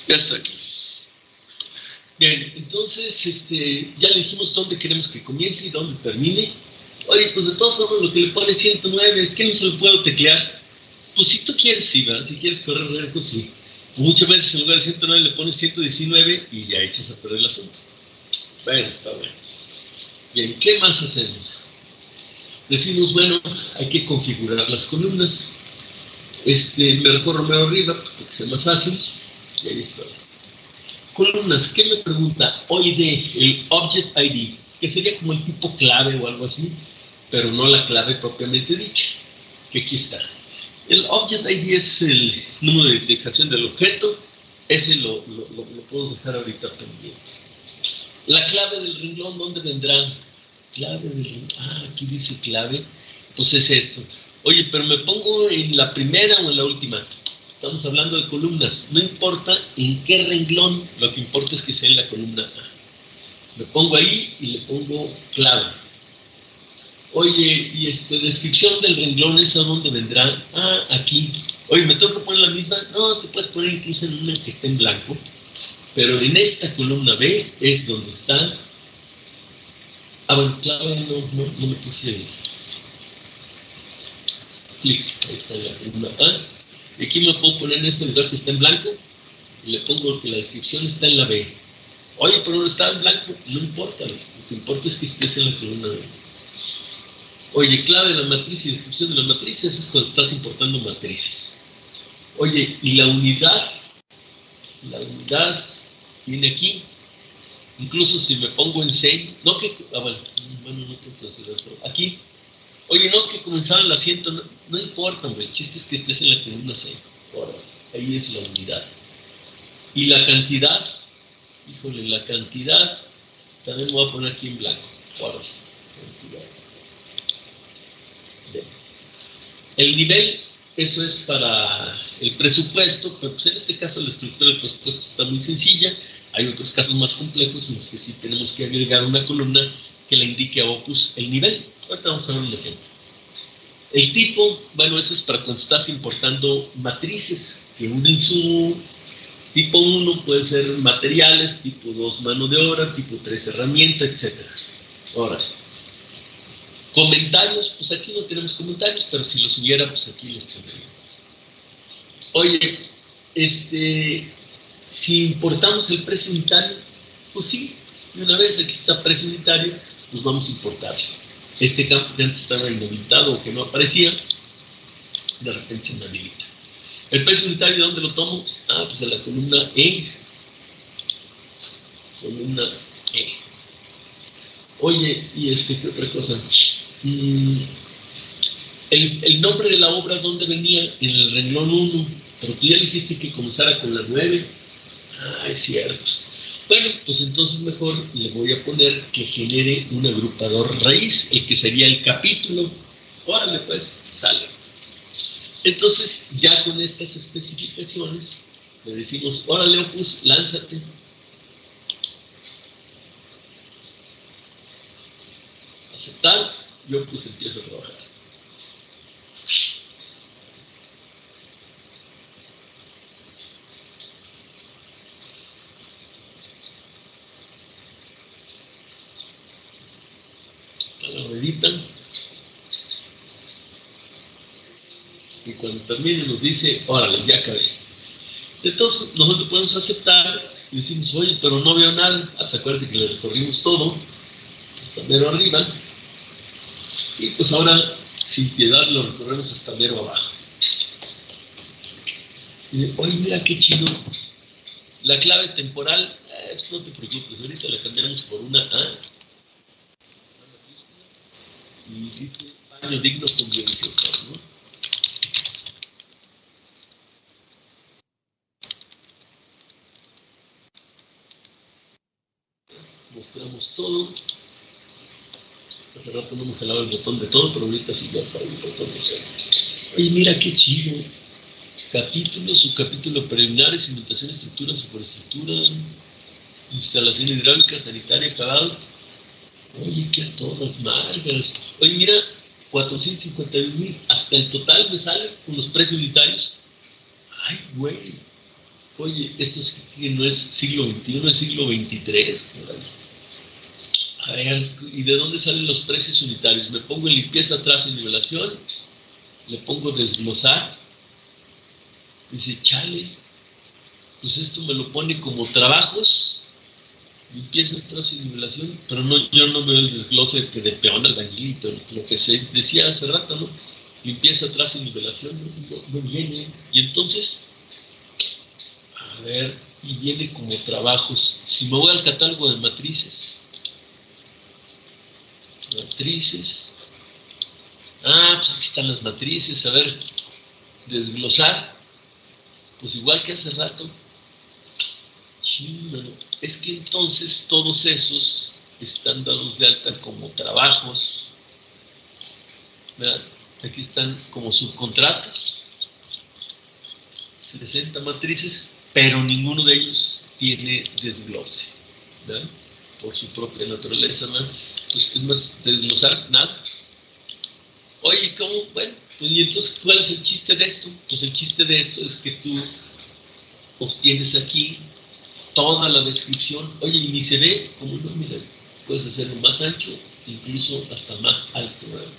Ya está aquí. Bien, entonces ya le dijimos dónde queremos que comience y dónde termine. Oye, pues de todos formas lo que le pone 109, ¿qué no se lo puedo teclear? Pues si tú quieres, sí, ¿verdad? Si quieres correr riesgo, sí. Muchas veces en lugar de 109 le pones 119 y ya echas a perder el asunto. Bueno, está bueno. Bien, ¿qué más hacemos? Decimos, bueno, hay que configurar las columnas. Me recorro mero arriba para que sea más fácil. Y ahí está. Columnas, ¿qué me pregunta? OID, el Object ID, que sería como el tipo clave o algo así, pero no la clave propiamente dicha, que aquí está. El Object ID es el número de identificación del objeto, ese lo podemos dejar ahorita pendiente. La clave del renglón, ¿dónde vendrá? Clave del renglón, aquí dice clave, pues es esto. Oye, pero me pongo en la primera o en la última. Estamos hablando de columnas, no importa en qué renglón, lo que importa es que sea en la columna A. Me pongo ahí y le pongo clave. Oye, y descripción del renglón, ¿es a dónde vendrá? Aquí. Oye, ¿me tengo que poner la misma? No, te puedes poner incluso en una que esté en blanco, pero en esta columna B es donde está. Bueno, clave no me puse clic, ahí está la columna A. Y aquí me puedo poner en este lugar que está en blanco y le pongo que la descripción está en la B. Oye, pero no está en blanco, no importa, lo que importa es que estés en la columna B. Oye, clave de la matriz y descripción de la matriz, eso es cuando estás importando matrices. Oye, y la unidad viene aquí, incluso si me pongo en 6, no que, bueno, no tengo que hacer pero aquí. Oye, no, que comenzaban las 100, no importa, hombre, el chiste es que estés en la columna 6. Ahora, ahí es la unidad. Y la cantidad, híjole, la cantidad, también me voy a poner aquí en blanco. Ahora, cantidad. Bien. El nivel, eso es para el presupuesto, pero pues en este caso la estructura del presupuesto está muy sencilla. Hay otros casos más complejos en los que sí tenemos que agregar una columna que le indique a Opus el nivel. Ahorita vamos a ver un ejemplo. El tipo, bueno, eso es para cuando estás importando matrices que unen su tipo 1, puede ser materiales, tipo 2, mano de obra, tipo 3, herramienta, etc. Ahora, comentarios, pues aquí no tenemos comentarios, pero si los hubiera, pues aquí los pondríamos. Oye, si importamos el precio unitario, pues sí, y una vez aquí está precio unitario, pues vamos a importarlo. Este campo que antes estaba inhabilitado o que no aparecía, de repente se me habilita. ¿El precio unitario de dónde lo tomo? Pues de la columna E. Columna E. Oye, y ¿qué otra cosa? El nombre de la obra, ¿dónde venía? En el renglón 1, pero tú ya le dijiste que comenzara con la 9. Es cierto. Bueno, pues entonces mejor le voy a poner que genere un agrupador raíz, el que sería el capítulo. Órale, pues, sale. Entonces, ya con estas especificaciones, le decimos, órale, Opus, lánzate. Aceptar, y Opus empieza a trabajar. La ruedita, y cuando termine nos dice, órale, ya acabé. Entonces nosotros podemos aceptar y decimos, oye, pero no veo nada. Pues acuérdate que le recorrimos todo hasta mero arriba, y pues ahora sin piedad lo recorremos hasta mero abajo. Y dice, oye, mira qué chido, la clave temporal, pues no te preocupes, ahorita la cambiamos por una A, y dice baño digno con biodigestor, ¿no? Mostramos todo. Hace rato no me jalaba el botón de todo, pero ahorita sí ya está el botón de todo. Oye, mira qué chido. Capítulos, subcapítulo preliminar, cimentación, estructura, superestructura, instalación hidráulica, sanitaria, acabados. Oye, que a todas margas. Oye, mira, 451,000, hasta el total me sale con los precios unitarios. Ay, güey. Oye, esto es que no es siglo XXI, es siglo XXIII, caray. A ver, ¿y de dónde salen los precios unitarios? Me pongo en limpieza, trazo y nivelación, le pongo desglosar, dice, chale, pues esto me lo pone como trabajos, limpieza, trazo y nivelación, pero no, yo no veo el desglose que de peón albañilito, lo que se decía hace rato, ¿no? Limpieza, trazo y nivelación, no viene. Y entonces, a ver, y viene como trabajos. Si me voy al catálogo de matrices, pues aquí están las matrices, a ver, desglosar, pues igual que hace rato. Chino, es que entonces todos esos están dados de alta como trabajos, ¿verdad? Aquí están como subcontratos, 60 matrices, pero ninguno de ellos tiene desglose, ¿verdad? Por su propia naturaleza, ¿verdad? Pues es más, desglosar, nada. Oye, ¿cómo? Bueno, pues y entonces, ¿cuál es el chiste de esto? Pues el chiste de esto es que tú obtienes aquí toda la descripción. Oye, y ni se ve, como no, mira, puedes hacerlo más ancho, incluso hasta más alto, ¿verdad?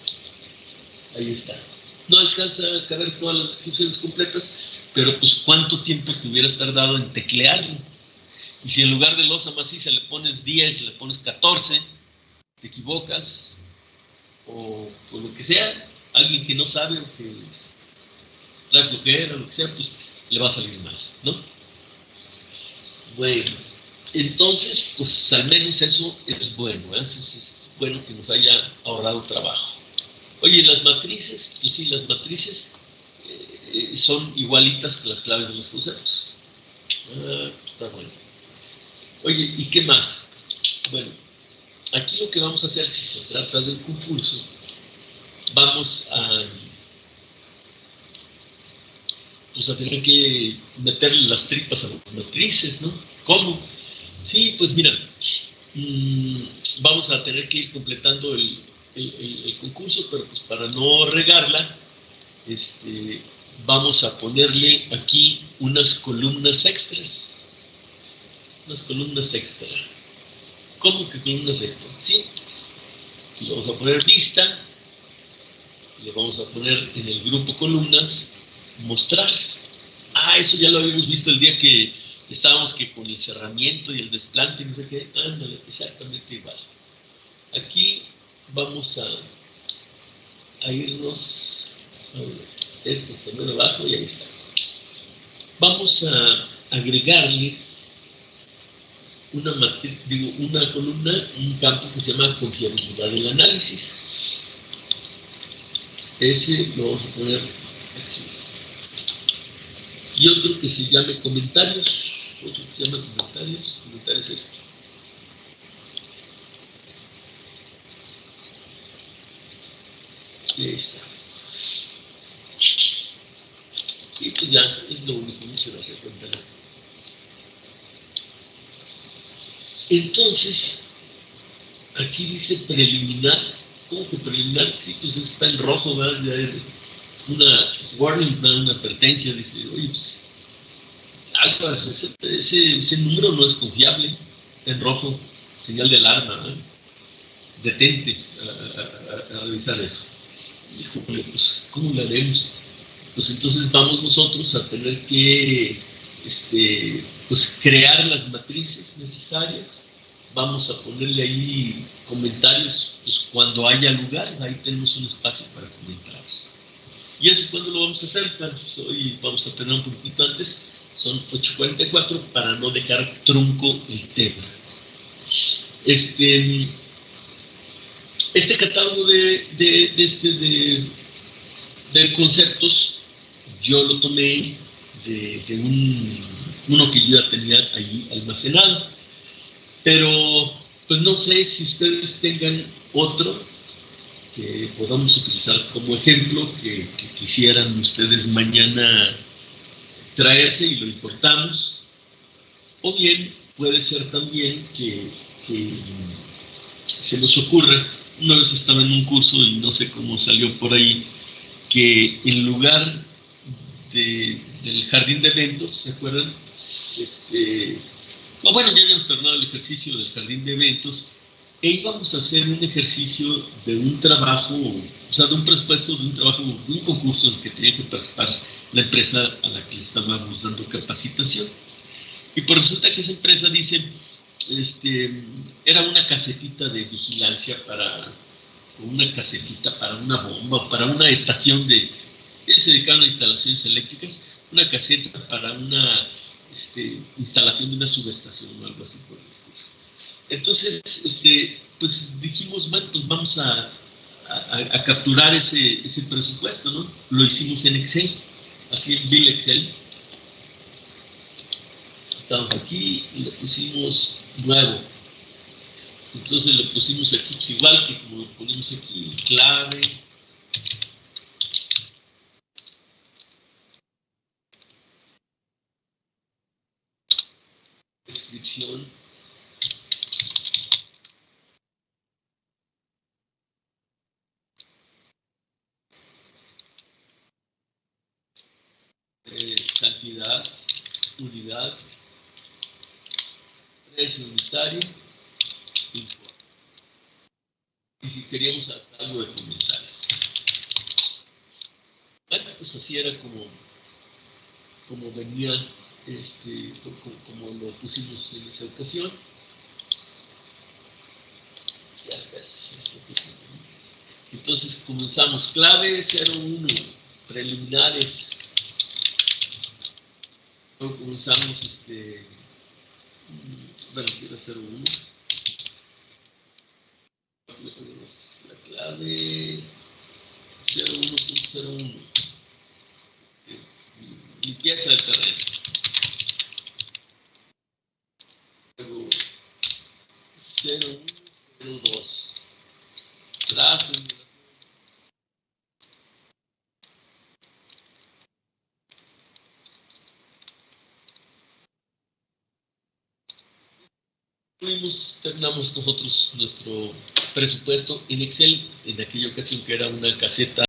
Ahí está. No alcanza a caber todas las descripciones completas, pero pues cuánto tiempo te hubieras tardado en teclearlo. Y si en lugar de losa maciza le pones 10, le pones 14, te equivocas, o lo que sea, alguien que no sabe o que trae flojera o lo que sea, pues le va a salir mal, ¿no? Bueno, entonces, pues al menos eso es bueno, ¿eh? Es bueno que nos haya ahorrado trabajo. Oye, las matrices, pues sí, las matrices son igualitas que las claves de los conceptos. Está bueno. Oye, ¿y qué más? Bueno, aquí lo que vamos a hacer, si se trata del concurso, vamos a tener que meterle las tripas a las matrices, ¿no? ¿Cómo? Sí, pues mira, vamos a tener que ir completando el concurso, pero pues para no regarla, vamos a ponerle aquí unas columnas extras. Unas columnas extra. ¿Cómo que columnas extras? Sí, aquí le vamos a poner vista, le vamos a poner en el grupo columnas, mostrar. Eso ya lo habíamos visto el día que estábamos que con el cerramiento y el desplante, no sé qué, ándale, exactamente igual. Aquí vamos a irnos, esto está muy abajo y ahí está. Vamos a agregarle una columna, un campo que se llama confiabilidad del análisis. Ese lo vamos a poner aquí. Y otro que se llame comentarios, comentarios extra. Y ahí está. Y pues ya, es lo único. Muchas gracias, Ventana. Entonces, aquí dice preliminar. ¿Cómo que preliminar? Sí, pues está en rojo, ¿verdad? Ya una warning, una advertencia, dice, oye, pues, aguas, ese número no es confiable, está en rojo, señal de alarma, ¿eh? Detente a revisar eso. Híjole, pues, ¿cómo lo haremos? Pues entonces vamos nosotros a tener que pues, crear las matrices necesarias, vamos a ponerle ahí comentarios, pues cuando haya lugar, ahí tenemos un espacio para comentarios. ¿Y eso cuándo lo vamos a hacer? Bueno, pues hoy vamos a tener un poquito antes, son 8:44 para no dejar trunco el tema. Este catálogo de conceptos yo lo tomé de uno que yo ya tenía ahí almacenado, pero pues no sé si ustedes tengan otro que podamos utilizar como ejemplo, que quisieran ustedes mañana traerse y lo importamos, o bien puede ser también que se nos ocurra. Una vez estaba en un curso y no sé cómo salió por ahí, que en lugar de del jardín de eventos, ¿se acuerdan? No, bueno, ya habíamos terminado el ejercicio del jardín de eventos e íbamos a hacer un ejercicio de un trabajo, o sea, de un presupuesto, de un trabajo, de un concurso en el que tenía que participar la empresa a la que le estábamos dando capacitación. Y pues resulta que esa empresa dice, era una casetita de vigilancia para una bomba, para una estación de, ellos se dedicaban a instalaciones eléctricas, una caseta para una instalación de una subestación o algo así por el estilo. Entonces, pues dijimos, bueno, pues vamos a capturar ese presupuesto, ¿no? Lo hicimos en Excel, así en Bill Excel. Estamos aquí y le pusimos nuevo. Entonces le pusimos aquí, pues igual que como lo ponemos aquí, clave. Descripción. Cantidad, unidad, precio unitario, import. Y si queríamos hasta algo de comentarios. Bueno, pues así era como venía, como lo pusimos en esa ocasión. Ya está, eso sí lo pusimos. Entonces comenzamos, clave 01, preliminares. Luego comenzamos, bueno, quiero hacer 1. Le ponemos la clave 01.01. Limpieza del terreno. Luego 0102. Trazo. Terminamos nosotros nuestro presupuesto en Excel, en aquella ocasión que era una caseta